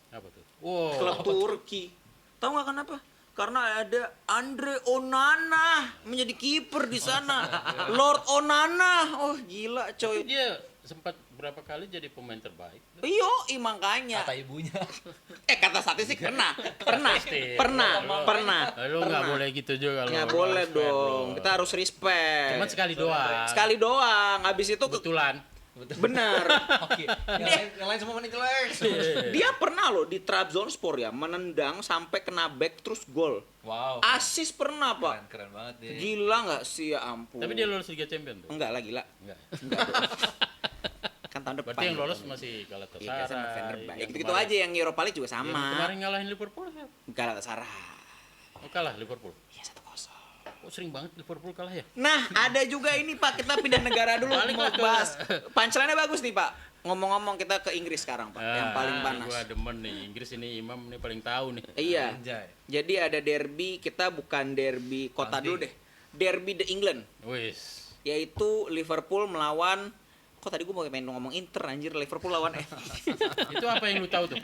apa tuh? Wow. Klub Turki. Tahu nggak kenapa? Karena ada Andre Onana menjadi kiper di sana. Lord Onana. Oh, gila Tapi coy. dia sempat berapa kali jadi pemain terbaik. Iyo, makanya. Kata ibunya. Kata statistik pernah. Pernah. Lu nggak boleh gitu juga. Nggak lu boleh harus fair, dong. bro. Kita harus respect. Cuman sekali doang. Sekali doang. Habis itu Kebetulan. benar. Oke. Yang lain semua menit jelek. Dia pernah loh di Trabzonspor ya menendang sampai kena back terus gol. Wow. Asis pernah, Pak. Keren banget dia. Gila nggak sih ya ampun. Tapi dia lolos Liga Champion tuh. enggak lah gila. Enggak. Enggak dong. Kan tahun depan. Berarti yang lolos gitu. masih Iya, sama Galatasaray. Fenerbahce. Ya yang gitu-gitu kemarin- aja yang Europa League juga yang sama. kemarin ngalahin Liverpool ya. Galatasaray. Oh, kalah Liverpool. Iya 1-0. Oh, sering banget Liverpool kalah ya. Nah, ada juga ini Pak, kita pindah negara dulu Balik mau lah ke- bahas. Punchline-nya bagus nih Pak. Ngomong-ngomong kita ke Inggris sekarang Pak, yang paling panas. Gua demen nih, Inggris ini Imam nih paling tahu nih. Iya. Anjay. Jadi ada derby, kita bukan derby kota County. dulu deh. Derby the England, Wis. yaitu Liverpool melawan, kok tadi gue mau main ngomong Inter anjir, Liverpool lawan Itu apa yang lu tahu tuh?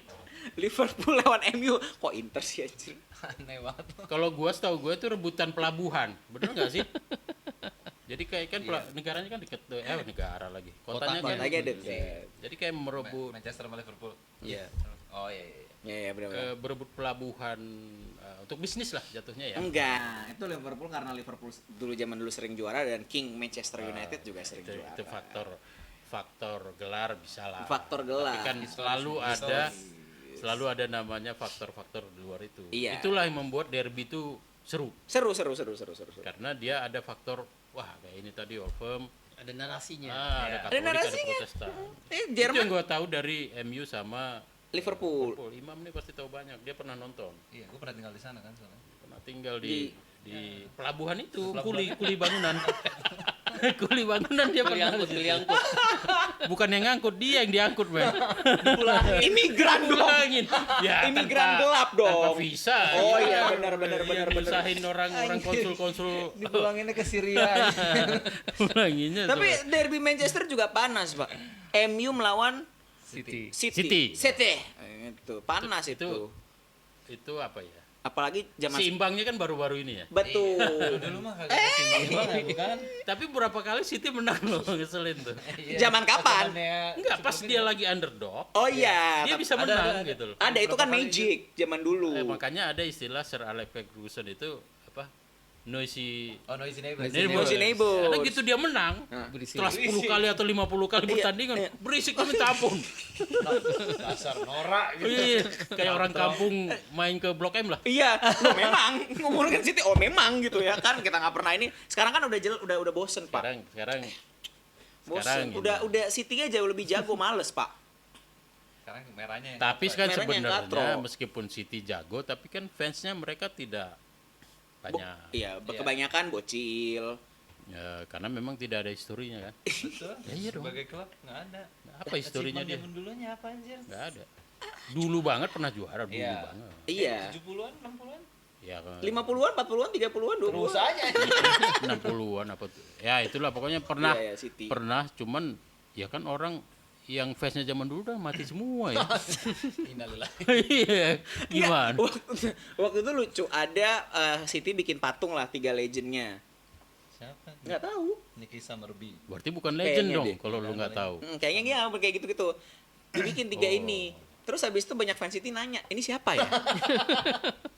Liverpool lawan MU. Kok Inter sih anjir? Aneh banget. Kalau gua setahu gua itu rebutan pelabuhan. Bener nggak sih? Jadi kayak kan negaranya kan deket tuh, negara lagi. Kotanya kan. Kotanya deket. Jadi kayak merebut Manchester sama Liverpool. Iya. Oh iya iya. Iya, iya benar-benar. berebut pelabuhan untuk bisnis lah jatuhnya ya. Enggak, itu Liverpool karena Liverpool zaman dulu sering juara dan King Manchester United juga sering juara. Itu faktor gelar bisa lah. Faktor gelar. Tapi kan selalu ada namanya faktor-faktor di luar itu. Iya. Itulah yang membuat derby itu seru. Seru. Karena dia ada faktor wah kayak ini tadi Wolverhampton, Ada narasinya. ada Ada Katolik, ada narasinya. Protestan. Itu Jerman yang gua tahu dari MU sama Liverpool. Liverpool. Imam nih pasti tahu banyak. Dia pernah nonton. Iya, gue pernah tinggal di sana kan soalnya. Pernah tinggal di pelabuhan itu, kuli bangunan. Kuli bangunan dia pernah. Kuli angkut. Bukan yang ngangkut, dia yang diangkut, men. Imigran dong. Pulangin. Ya, Imigran tanpa- gelap dong. Tanpa visa. Oh Iya. iya benar. Usahin orang konsul-konsul. Dipulanginnya ke Syria. Pulanginnya. Tapi coba. derby Manchester juga panas, Pak. MU melawan City. City. Itu panas itu. Itu apa ya? Apalagi zaman Seimbangnya kan baru-baru ini ya. betul. Dulu mah kagak seimbang banget kan. Tapi berapa kali City menang loh, ngeselin tuh. Zaman kapan? Enggak, pas dia lagi underdog. Oh iya. Dia bisa Ada, menang ada. gitu loh. Ada itu kan Berapa kali magic zaman dulu. Makanya ada istilah Sir Alex Ferguson itu apa? Noisy Oh, Noisy Neighbors. Noisy Neighbors. Karena gitu dia menang. Berisik. Setelah 10 kali atau 50 kali pertandingan, berisik tuh minta ampun. Dasar norak gitu. Iya, kayak orang kampung main ke Blok M lah. Iya, loh, memang ngomongin City. Oh memang gitu ya kan kita nggak pernah ini. Sekarang kan udah bosen Pak. Sekarang Bosen. gitu. Udah City aja lebih jago, males Pak. Sekarang merahnya. Tapi kan Merahnya yang sebenarnya katro. meskipun City jago, tapi kan fansnya mereka tidak banyak. Iya, kebanyakan bocil. Ya, karena memang tidak ada historinya kan. Betul. Ya, iya dong. Sebagai klub enggak ada. Apa historinya dia? Zaman dulunya apa anjir? Nggak ada. Dulu banget pernah juara, dulu Iya. banget. Iya. 70-an, 60-an. Ya, 50-an, 40-an, 30-an, 20-an. Terus aja. 60-an apa tuh. Ya, itulah pokoknya pernah. Iya, City. Pernah, cuman ya kan orang yang fansnya zaman dulu udah mati semua ya. Innalillahi. Iya, gimana? Waktu itu lucu, ada City bikin patung lah 3 legendnya. Siapa? Nggak tahu. Niki Summerby. Berarti bukan legend Kayaknya dong deh. kalau lu nggak tahu. Kayaknya iya, kayak gitu-gitu. Dibikin 3 Oh. ini. Terus habis itu banyak fans City nanya, ini siapa ya?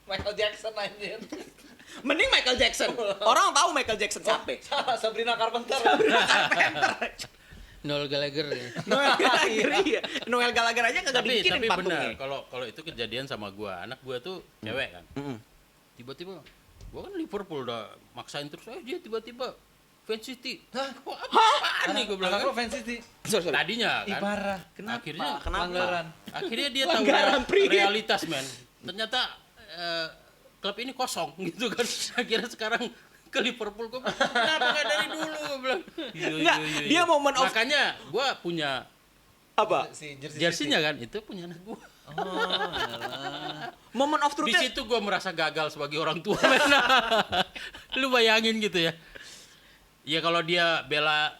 Michael Jackson anjir. Mending Michael Jackson. Orang tahu Michael Jackson siapa. Salah, Sabrina Carpenter. Noel Gallagher ya. Noel Gallagher, iya. Noel Gallagher aja kagak Tapi dibikinin patungnya. benar kalau itu kejadian sama gua, anak gua tuh cewek kan. Tiba-tiba gua kan Liverpool udah maksain terus, dia tiba-tiba fans City. Kok apaan nih gua bilang Anak kan? lo fans City. Sorry. Tadinya Ih kan. parah. Kenapa? Akhirnya Pelanggaran. akhirnya dia tahu Pelanggaran pri. realitas men. Ternyata klub ini kosong gitu kan. Akhirnya sekarang ke Liverpool gua bilang, kenapa nggak dari dulu gua bilang. Iya, Nggak, dia momen of- Makanya gua punya Apa? Si jersey jersinya kan, itu punya anak gua. Moment of Di truth-nya. situ gua merasa gagal sebagai orang tua men. Lu bayangin gitu ya. Ya kalau dia bela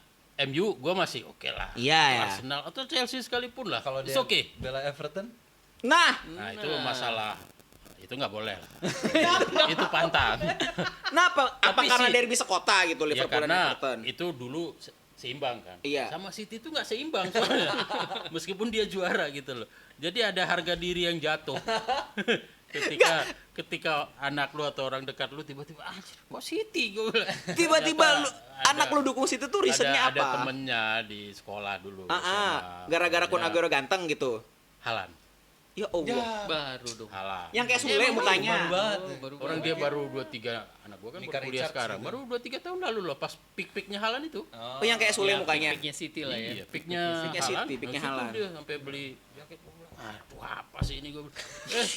MU, gua masih oke lah. Iya, ya. Arsenal atau Chelsea sekalipun lah. Kalau It's dia okay. bela Everton, Nah, Itu masalah. Itu nggak boleh lah. Itu pantang. kenapa? Apa Tapi karena sih- derby sekota gitu Ya Liverpool dan karena Everton? itu dulu seimbang kan. Iya. Sama City itu nggak seimbang soalnya. Meskipun dia juara gitu loh. Jadi ada harga diri yang jatuh. ketika anak lu atau orang dekat lu tiba-tiba anjir kok City gue bilang. Tiba-tiba Ternyata lu, ada- anak lu dukung City tuh reasonnya ada apa? temennya di sekolah dulu. Ah, ah. SMA. Gara-gara Kun Ya, Aguero ganteng gitu. Halan. Ya Allah. Baru dong. Halan. Yang kayak Sule mukanya. Baru banget. Baru Orang dia baru 2-3, anak gua kan Mika baru kuliah Richards sekarang. gitu. Baru 2-3 tahun lalu loh pas peak-peaknya Halan itu. Oh, yang kayak Sule mukanya. Picknya City lah ya. Iya, picknya Picknya Haaland, City, picknya habis itu Haaland. dia sampai beli jaket. Gua bilang, aduh apa sih ini gue.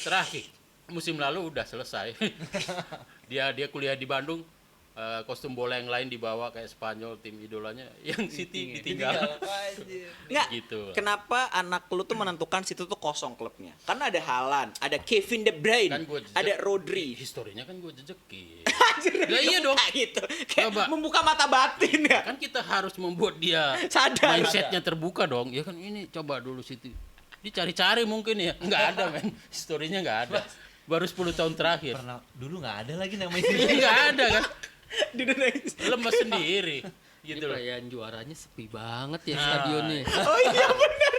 Terakhir musim lalu udah selesai. dia kuliah di Bandung. Kostum bola yang lain dibawa kayak Spanyol tim idolanya, yang City ditinggal. Nggak, Gitu. kenapa anak lu tuh menentukan situ tuh kosong klubnya? Karena ada Haaland, ada Kevin De Bruyne, Kan gua jejak- ada Rodri. Historinya kan gue jejekin. Anjir, Lah iya dong. kayak gitu. Kayak Coba. membuka mata batin ya. Kan kita harus membuat dia Sadar. mindsetnya terbuka dong. Ya kan ini coba dulu City. Dicari-cari mungkin ya. Nggak ada men. Historinya nggak ada. Baru 10 tahun terakhir. Pernah dulu nggak ada lagi namanya. Nggak ada kan. Di Indonesia. Lemas sendiri. Ini Gitu loh. perayaan juaranya sepi banget ya Nah, stadionnya. Oh iya benar.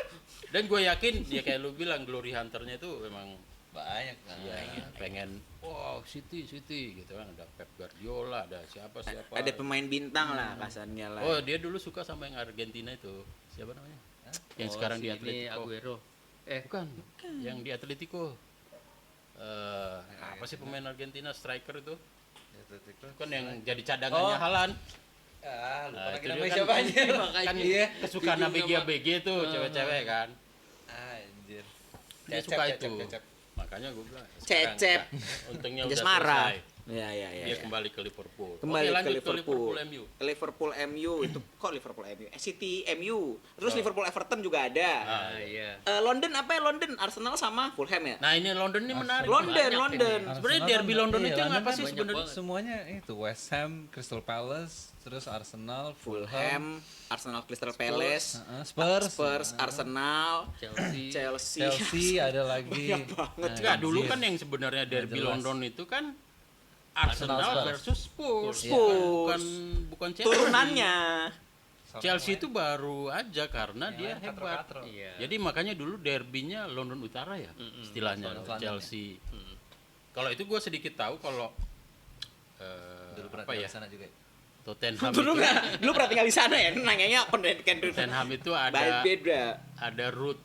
Dan gue yakin ya kayak lu bilang Glory Hunter-nya itu memang Banyak kan. ya pengen wow City gitu kan, ada Pep Guardiola, ada siapa. Ada pemain bintang lah kasarnya lah. Oh, dia dulu suka sama yang Argentina itu. Siapa namanya? Yang sekarang di Ini Atletico. Aguero. Bukan. Yang di Atletico. Apa sih pemain Argentina striker itu? Kan yang jadi cadangannya Oh. Haaland. Ah, lupa Nah, lagi itu namanya dia siapa kan- aja. Kan Iya. kesukaan ABG tuh cewek-cewek kan. Anjir. Dia suka itu. Makanya gue bilang sekarang Cecep. enggak. Untungnya udah Jasmara. selesai. Ya. Dia kembali ke Liverpool. Kembali Oke, ke lanjut Liverpool. MU. Liverpool MU itu kok Liverpool MU? City MU. Terus Liverpool Everton juga ada. Ah iya. London apa ya London? Arsenal sama Fulham ya? Nah, ini London ini menarik. London, Banyak London. ini. Sebenarnya derby London itu yang apa sih banyak sebenarnya? banget. Semuanya itu West Ham, Crystal Palace, terus Arsenal, Fulham, Fulham, Arsenal Crystal Palace, Spurs, Arsenal, Chelsea. Chelsea ada lagi. Banyak banget. Enggak, dulu kan yang sebenarnya derby jelas. London itu kan Arsenal Spurs. versus Spurs. Spurs. Bukan Chelsea. Turunannya. Chelsea itu baru aja karena dia hebat. Iya. Jadi makanya dulu derbynya London Utara ya, istilahnya London Chelsea. Kalau itu gue sedikit tahu kalau Dulu pernah apa tinggal ya, di sana juga. Tottenham Dulu itu, nggak, dulu pernah tinggal di sana ya? Nanyanya pendidikan dulu. Tottenham itu Beda. ada root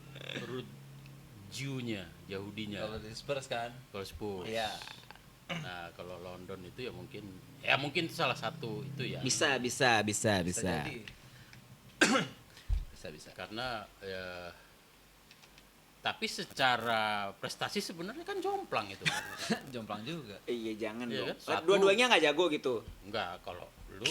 Jew-nya, Yahudinya. Kalau di Spurs kan. Kalau Spurs. Iya. Nah, kalau London itu ya mungkin itu salah satu itu ya. Bisa. Jadi. bisa. Karena ya, tapi secara prestasi sebenarnya kan jomplang itu. Jomplang juga. Iya jangan Iya dong. kan? Satu. Dua-duanya nggak jago gitu. Enggak, kalau lu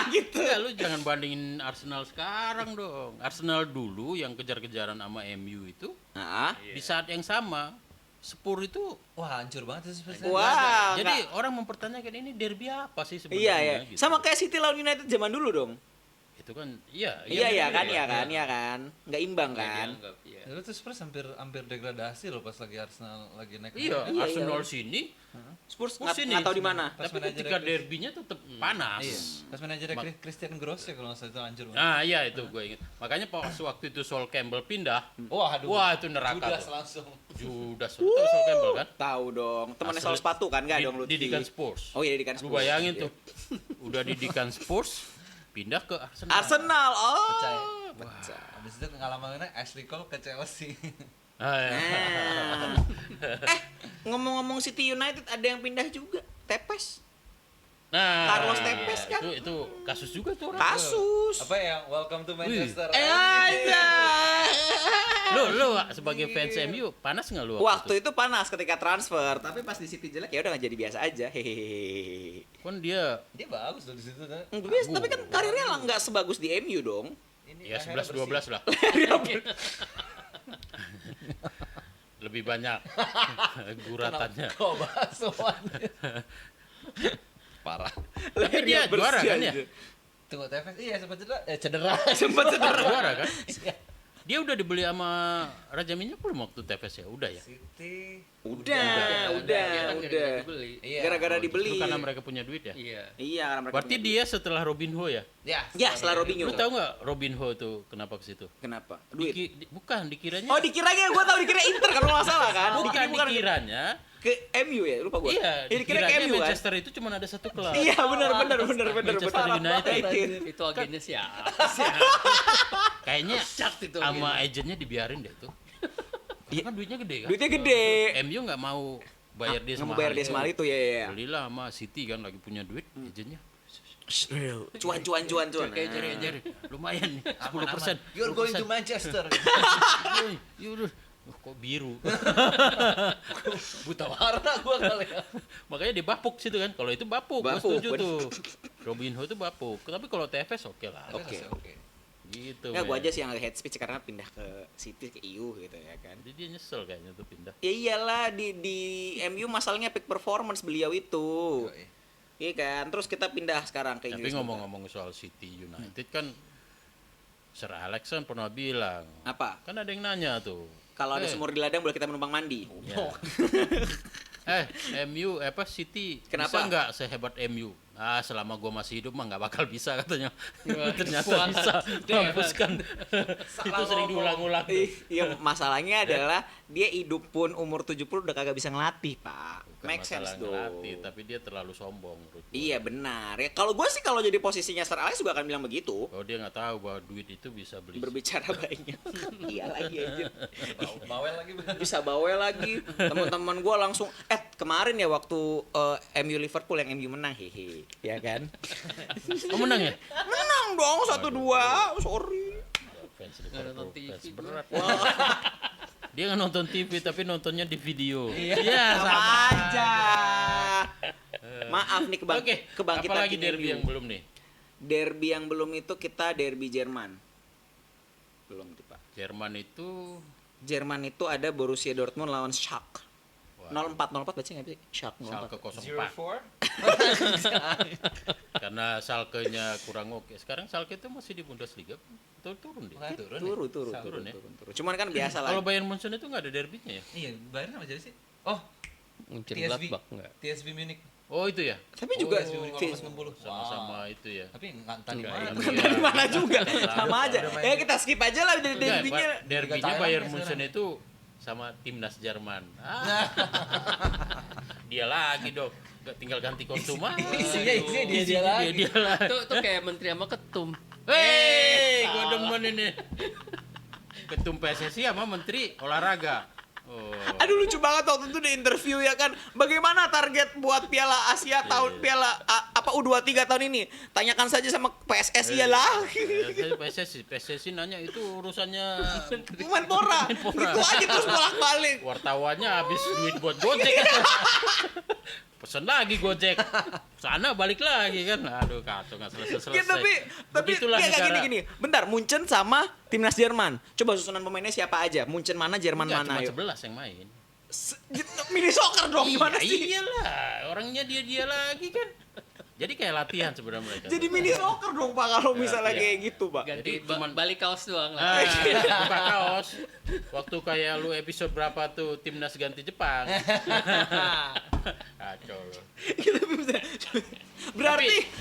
Gitu. enggak, lu jangan bandingin Arsenal sekarang dong. Arsenal dulu yang kejar-kejaran sama MU itu Nah, di saat yang sama Spurs itu Wah, hancur banget sih Spurs. wah. jadi nggak- orang mempertanyakan ini derby apa sih Iya sebenarnya ya. gitu. Sama kayak City lawan United zaman dulu dong. Itu kan iya Iya kan, iya. iya kan. Nggak imbang Nggak kan. dianggap, iya. Dulu tuh Spurs hampir degradasi loh pas lagi Arsenal lagi naik. Iya, Iya, Arsenal iya. sini, Spurs Spurs sini. nggak tahu di mana. Pas Tapi manajernya ketika Chris- derbynya tetap panas. Iya. Pas manajernya Christian Gross ya kalau nggak salah itu hancur banget. Nah, iya itu gue ingat. Makanya pas waktu itu Sol Campbell pindah, Wah, aduh. wah itu neraka Judas tuh. langsung. Judas, lu tahu Sol Campbell kan? Tahu dong. Temannya Asli. soal sepatu kan nggak dong lu? Didikan Spurs. Oh iya didikan Lu Spurs. bayangin tuh, udah didikan Spurs, pindah ke Arsenal. Arsenal. Oh. Pecah ya? Pecah. Habis itu ngalamannya Ashley Cole ke Chelsea. Ah, ya. Nah. Ngomong-ngomong City United ada yang pindah juga. Tepes. Nah, Carlos Tevez kan? Itu kasus juga tuh orang. Kasus. Apa yang Welcome to Manchester? Aja. Lu sebagai fans MU panas nggak lu Waktu itu panas ketika transfer, tapi pas di City jelek ya udah nggak jadi biasa aja. Hehehe. Kan dia Dia bagus loh di situ kan. Tapi kan karirnya lah nggak sebagus di MU dong. Ini ya akhirnya 11-12 lah. Lebih banyak guratannya. Kok basuhan? Parah. Tapi dia juara kan ya? Tunggu TVS, iya sempat cedera. Sempat cedera. Juara kan? Dia udah dibeli sama Raja Minyak belum waktu TVS ya? Udah ya? City. Udah. Dia kan gara-gara dibeli. Iya. Gara-gara Itu dibeli. karena mereka punya duit ya? Iya. Iya, karena mereka Berarti punya dia setelah Robinho ya? Ya. Ya, setelah Robinho. Lu tahu nggak Robinho tuh kenapa ke situ? Kenapa? Duit. Bukan, dikiranya. Oh, dikiranya gua tahu dikira Inter kalau nggak salah kan. bukan, Bukan dikiranya. ke MU ya, lupa gua. Iya, Dikira ke dikiranya MU kan. Manchester itu cuma ada satu klub. Iya, benar. Manchester United. Itu agennya siapa? Kayaknya Cat itu sama agennya dibiarin deh tuh. Karena kan duitnya gede kan. Duitnya gede. MU nggak mau bayar dia Nggak mau semahal bayar dia semahal itu ya. Belilah sama City kan lagi punya duit izinnya. Cuan. Jari. Lumayan nih, 10%. You're going to Manchester. Yaudah. Kok biru? Buta warna gua kali ya. Makanya di Bapuk situ kan. Kalau itu Bapuk, gua Bapuk, setuju bener. tuh. Robinho itu Bapuk. Tapi kalau TFS oke lah. Oke. Gitu. Nggak, gue men. aja sih yang head speech karena pindah ke City ke EU gitu ya kan. Jadi dia nyesel kayaknya tuh pindah. Ya iyalah di MU masalahnya peak performance beliau itu. Iya kan. Terus kita pindah sekarang ke Tapi Inggris. ngomong-ngomong soal City United kan Sir Alex kan pernah bilang. Apa? Kan ada yang nanya tuh. Kalau ada sumur di ladang boleh kita menumpang mandi. Ya. MU City Kenapa? bisa nggak sehebat MU? Ah, selama gua masih hidup mah nggak bakal bisa katanya. Ternyata Wah, bisa mampuskan. Itu sering diulang-ulang. Iya, masalahnya adalah dia hidup pun umur 70 udah kagak bisa ngelatih, Pak. Bukan Make sense masalah dong. ngelatih, tapi dia terlalu sombong menurut gua. Iya benar. Ya kalau gue sih kalau jadi posisinya Sir Alex juga akan bilang begitu. Oh, dia nggak tahu bahwa duit itu bisa beli. Berbicara banyak. Iya lagi aja. Bawel lagi. Bisa bawel lagi. Teman-teman gue langsung kemarin ya waktu MU Liverpool yang MU menang hehe. Ya kan? Oh, menang ya? Menang dong 1-2. Sorry. Fans Nggak nonton Liverpool, fans TV. berat. Dia nggak nonton TV tapi nontonnya di video. Sama aja. Maaf nih Oke, kebangkitan apalagi tim derby MU. yang belum nih? Derby yang belum itu kita derby Jerman. Belum itu, Pak. Jerman itu Jerman itu ada Borussia Dortmund lawan Schalke. wah, 04 baca nggak sih? Schalke 04. Schalke 04. Karena Schalke-nya kurang oke. Sekarang Schalke itu masih di Bundesliga. Turun dia. Turun ya? ya. Cuman kan biasa lah. Kalau Bayern Munchen itu nggak ada derbynya ya? Iya, Bayern sama jadi sih. Oh, Mungkin TSV. Gladbach enggak. TSV Munich. Oh itu ya? Tapi juga TSV Munich Fis- 60. Sama-sama itu ya. Tapi entah di Enggak, mana. iya. tuh. dari mana juga sama aja. Udah main. Ya kita skip aja lah dari Enggak, derbynya. Pak, derbynya Thailand Bayern ya Munchen sekarang. itu sama timnas Jerman. Dia lagi dong. Nggak tinggal ganti kostum aja. Isinya dia lagi. Dia lagi. Itu kayak menteri sama ketum. Hei, gue demen ini. Ketum PSSI sama Menteri Olahraga. Oh. Aduh lucu banget waktu itu di interview ya kan. Bagaimana target buat Piala Asia tahun U23 tahun ini? Tanyakan saja sama PSSI ya lah. PSSI nanya itu urusannya Menpora. Itu aja terus bolak-balik. wartawannya habis duit buat Gojek. Pesen lagi Gojek. Sana balik lagi kan. Aduh kacau nggak selesai. Ya, tapi Begitulah ya, negara. gini. Bentar, Munchen sama timnas Jerman. Coba susunan pemainnya siapa aja? Munchen mana, Jerman Enggak, mana? cuma Yuk. 11 yang main. Mini soccer dong gimana Iya, sih? iyalah, orangnya dia lagi kan. Jadi kayak latihan sebenarnya mereka. Jadi mini soccer dong Pak kalau misalnya iya. kayak gitu Pak. Ganti Jadi cuman- balik kaos doang Ah, lah. buka kaos. Waktu kayak lu episode berapa tuh timnas ganti Jepang. Kacau lu.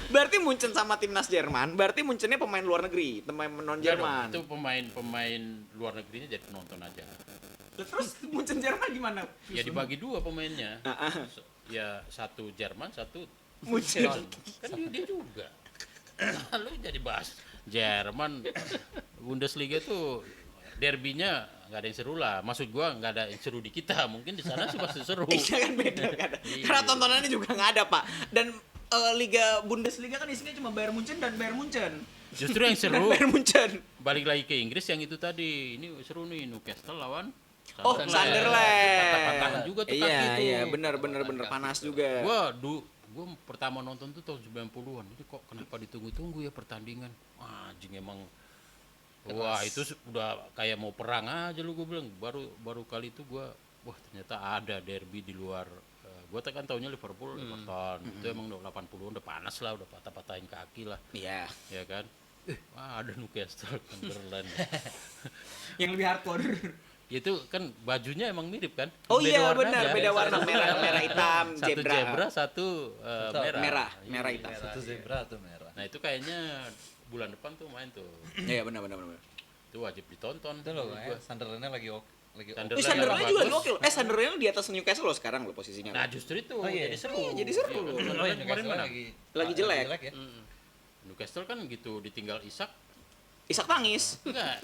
berarti Munchen sama timnas Jerman, berarti Munchennya pemain luar negeri, pemain non Jerman. Itu pemain luar negerinya jadi penonton aja. Terus Munchen Jerman gimana? Ya dibagi dua pemainnya. Ah, Ya satu Jerman, satu Munchen. kan dia juga. Lalu jadi bahas Jerman Bundesliga tuh derbynya nggak ada yang seru lah. Maksud gua nggak ada yang seru di kita. Mungkin di sana sih pasti seru. Iya kan beda kan. Iya. Karena tontonannya juga nggak ada Pak. Dan Liga Bundesliga kan isinya cuma Bayern Munchen dan Bayern Munchen. Justru yang Dan seru Bayern Munchen. balik lagi ke Inggris yang itu tadi. Ini seru nih Newcastle lawan Oh, Sunderland. Patah-patahan juga tuh kaki tuh. Iya, benar panas juga. Gua pertama nonton tuh tahun 90-an. Ini kok kenapa ditunggu-tunggu ya pertandingan? Wah, anjing emang. Wah, itu udah kayak mau perang aja lu, gue bilang. Baru kali itu gua wah ternyata ada derby di luar. Gua kan taunya Liverpool, Everton. Itu emang udah 80-an udah panas lah, udah patah-patahin kaki lah, Iya. ya kan? Wah, ada Newcastle Sunderland. Yang lebih hardcore. Itu kan bajunya emang mirip kan? Oh Beda iya warna benar, aja. beda warna merah hitam, Satu zebra, satu merah. Merah hitam. Satu zebra tuh merah. Nah itu kayaknya bulan depan tuh main tuh. Iya benar. Itu wajib ditonton. Itu loh, menurut gua. Sunderlandnya lagi Sunderland Sunderland bagus. juga lagi oke loh. Sunderland di atas Newcastle loh sekarang loh posisinya. Nah justru itu Oh, iya. jadi seru. Iya, jadi seru. Iya, Oh, Sunderland Oh iya, kemarin Newcastle menang. lagi Lagi jelek. ya. Newcastle kan gitu ditinggal Isak Isak tangis. Enggak.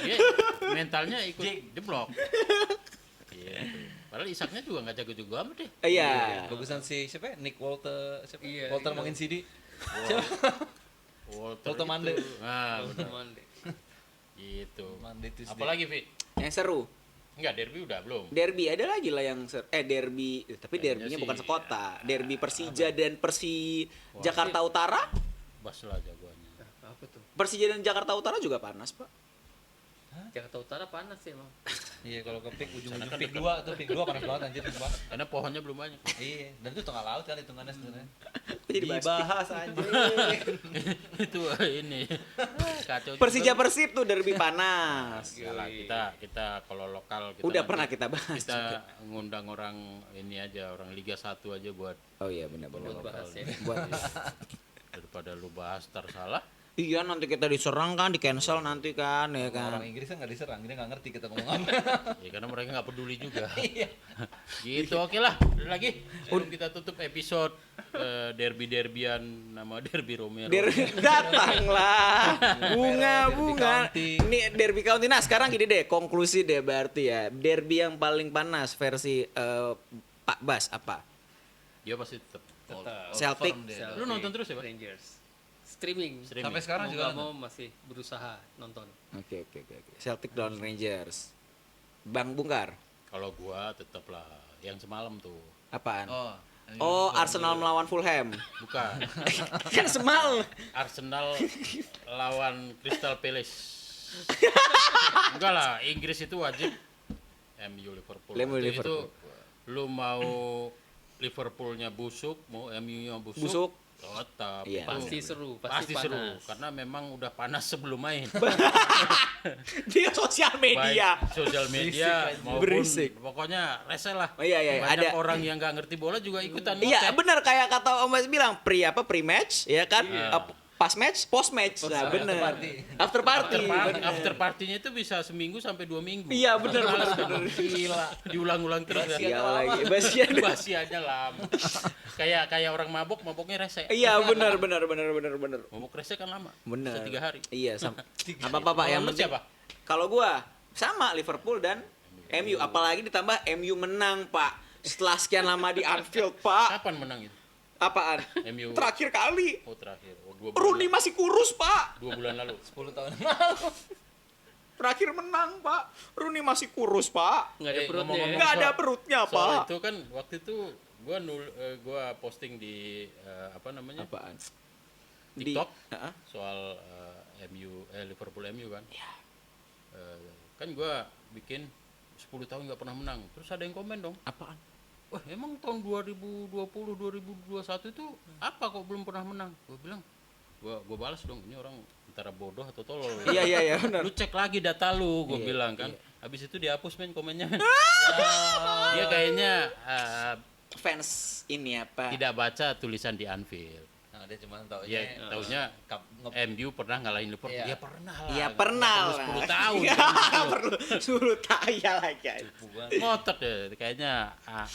Dia mentalnya ikut jeblok. Iya. Padahal Isaknya juga nggak jago-jago amat deh. Iya. Bagusan si siapa ya? Nick Walter, siapa? Iya, Walter iya. makin CD. Walter Walter itu. Mande. Nah, benar. Teman deh. Gitu. Mande Tuesday. Apalagi, Vi? Yang seru. Enggak, derby udah belum. Derby ada lagi lah yang derby, tapi Kayaknya derbynya sih, bukan sekota. Derby Persija dan Jakarta Utara. Bas lah jagoannya. Nah, apa tuh? Persija dan Jakarta Utara juga panas, Pak. Jakarta Utara panas sih emang. Iya, kalau ke pick ujung-ujung Sana kan pick dekat. 2 tuh, pick 2 panas banget anjir sumpah. Karena pohonnya belum banyak. Iya, dan itu tengah laut kan hitungannya sebenarnya. Kok jadi bahas Dibahas anjir. Itu ini. Kacau. Persija Persib tuh derby panas. Enggak lah, kita kalau lokal kita Udah nanti pernah kita bahas kita juga. ngundang orang ini aja, orang Liga 1 aja buat Oh iya benar-benar. Buat bahas ya. Buat daripada lu bahas tar salah. iya nanti kita diserang kan, di cancel nanti kan ya kan. Orang Inggris kan nggak diserang, dia nggak ngerti kita ngomong apa. Ya karena mereka nggak peduli juga. Gitu, oke lah. Ada lagi sebelum kita tutup episode derby-derbyan nama Derby Romero. Datanglah bunga-bunga. Derby County. Ini derby county. Nah sekarang gini deh, konklusi deh berarti ya. Derby yang paling panas versi Pak Bas apa? Dia pasti tetap. Tetap. Celtic. Lu nonton terus ya, Pak? Rangers. Streaming. Sampai sekarang Mau juga nggak mau masih berusaha nonton. Oke. Celtic lawan Rangers. Bang Bungkar, Kalau gua tetap lah yang semalam tuh. apaan? Oh. Oh, Arsenal melawan Fulham. Bukan. Kan semalam. Arsenal lawan Crystal Palace. Enggak lah, Inggris itu wajib MU Liverpool. MU Jadi Liverpool. itu lu mau Liverpoolnya busuk, mau MU-nya Busuk. tetap. Iya. Itu Pasti seru, pasti pasti seru panas. karena memang udah panas sebelum main. Dia sosial media. Baik sosial media maupun Berisik. pokoknya rese lah. Oh, iya. Banyak Ada. orang yang nggak ngerti bola juga ikutan. Iya ngoceh. benar kayak kata Om Mas bilang pre match ya kan. Iya. Pas match, post match. Nah, bener. After party. bener. After partinya itu bisa seminggu sampai 2 minggu. Iya bener. Gila. Diulang-ulang terus ya. Iya lagi. Basian. Basiannya lama. kayak orang maboknya rese. Iya benar. Mabok rese kan lama. Bener. Bisa 3 hari. Iya sama. Apa Pak yang Kalau lu penting. siapa? Kalau gua sama Liverpool dan MU, apalagi ditambah MU menang, Pak. Setelah sekian lama di Anfield, Pak. Kapan menang itu? Apaan? MU. Terakhir kali. Oh terakhir. Oh, 2 bulan. Rooney masih kurus, Pak. 2 bulan lalu. 10 tahun lalu. Terakhir menang, Pak. Rooney masih kurus, Pak. Nggak ada perutnya. ngomong-ngomong Ya. Nggak ada soal- perutnya, Soal Pak. itu kan waktu itu gua posting di apa namanya? Apaan? TikTok Heeh. soal Liverpool MU kan. Kan gua bikin 10 tahun nggak pernah menang. Terus ada yang komen dong. Apaan? Wah, emang tahun 2020 2021 itu apa kok belum pernah menang? Gua bilang, gua balas dong, ini orang antara bodoh atau tolol. Iya benar. Lu cek lagi data lu, gua Iya, bilang kan. iya. Habis itu dihapus men komennya. Dia kayaknya Fans ini apa? tidak baca tulisan di Anfield. Nah, dia cuma tahu Ya, taunya MU pernah ngalahin Liverpool. Iya. Ya pernah lah. Iya pernah Nggak lah. perlu 10 tahun. Iya, perlu 10 tahun ya lagi. Ngotot deh, kayaknya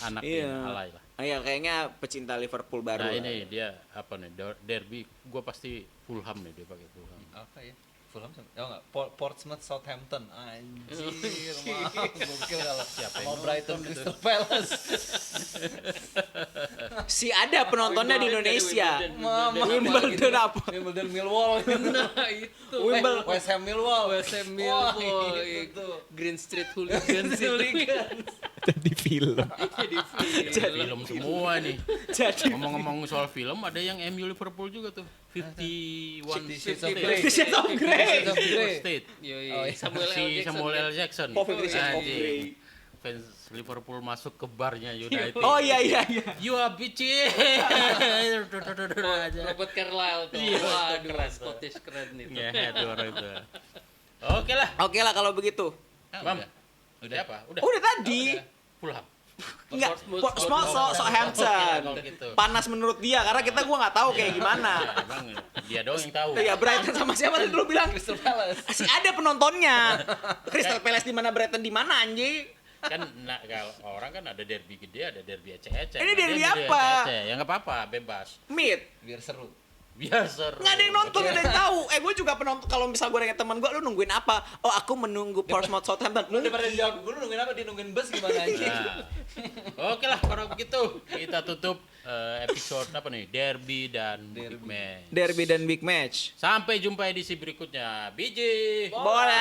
anak Iya. ini alay lah. Iya kayaknya pecinta Liverpool baru. Nah lah. ini dia apa nih derby, gue pasti Fulham nih dia pakai Fulham. Apa ya? Fulham sama, oh enggak, Portsmouth Southampton. Anjir, maaf, gokil kalau Siapa yang mau Brighton nonton Crystal Palace. Si ada penontonnya di Indonesia. Mama, Wimbledon apa? Wimbledon Millwall. Nah, itu. Wimbledon. West Ham Millwall. West Ham Wah, Millwall, itu tuh. Green Street Hooligans itu. Jadi film. Jadi Film semua nih. Jadi Ngomong-ngomong soal film, ada yang MU Liverpool juga tuh. 51 Fifty Shades of State. Grey. Shades of Grey. Shades of Grey. State. Yoi, Oh, iya. Si Samuel L. Jackson. Oh, 50 Shades of Anjing. Grey. Fans Liverpool masuk ke barnya United. Oh iya. You are bitchy. aja. Robert Carlyle tuh. Iya, Waduh, keren tuh. Scottish keren itu. Ya, itu orang itu. Oke lah. Oke lah kalau begitu. Bam. Udah apa? Udah. Udah tadi. Fulham. Enggak, Portsmouth, small Southampton. Kalau gitu. Panas menurut dia karena gua nggak tahu kayak gimana. Emang dia doang yang tahu. Ya Brighton sama siapa tadi lu bilang? Crystal Palace. Masih ada penontonnya. Crystal Palace di mana, Brighton di mana anjing? Kan kalau orang kan ada derby gede, ada derby ecek-ecek. Ini Nah, dia derby milih apa? ecek-ecek. Ya nggak apa-apa, bebas. Mid. Biar seru. Biasa. Nggak ada yang nonton, nggak ada yang tahu. Gue juga penonton. Kalau misal gue nanya teman gue, lu nungguin apa? Oh, aku menunggu Portsmouth Southampton. Lu daripada dijawab gue, lu nungguin apa? Dia nungguin bus gimana aja? Nah, oke lah kalau begitu kita tutup episode apa nih? Derby dan Big Match. Derby dan Big Match. Sampai jumpa edisi berikutnya. BJ. Bola.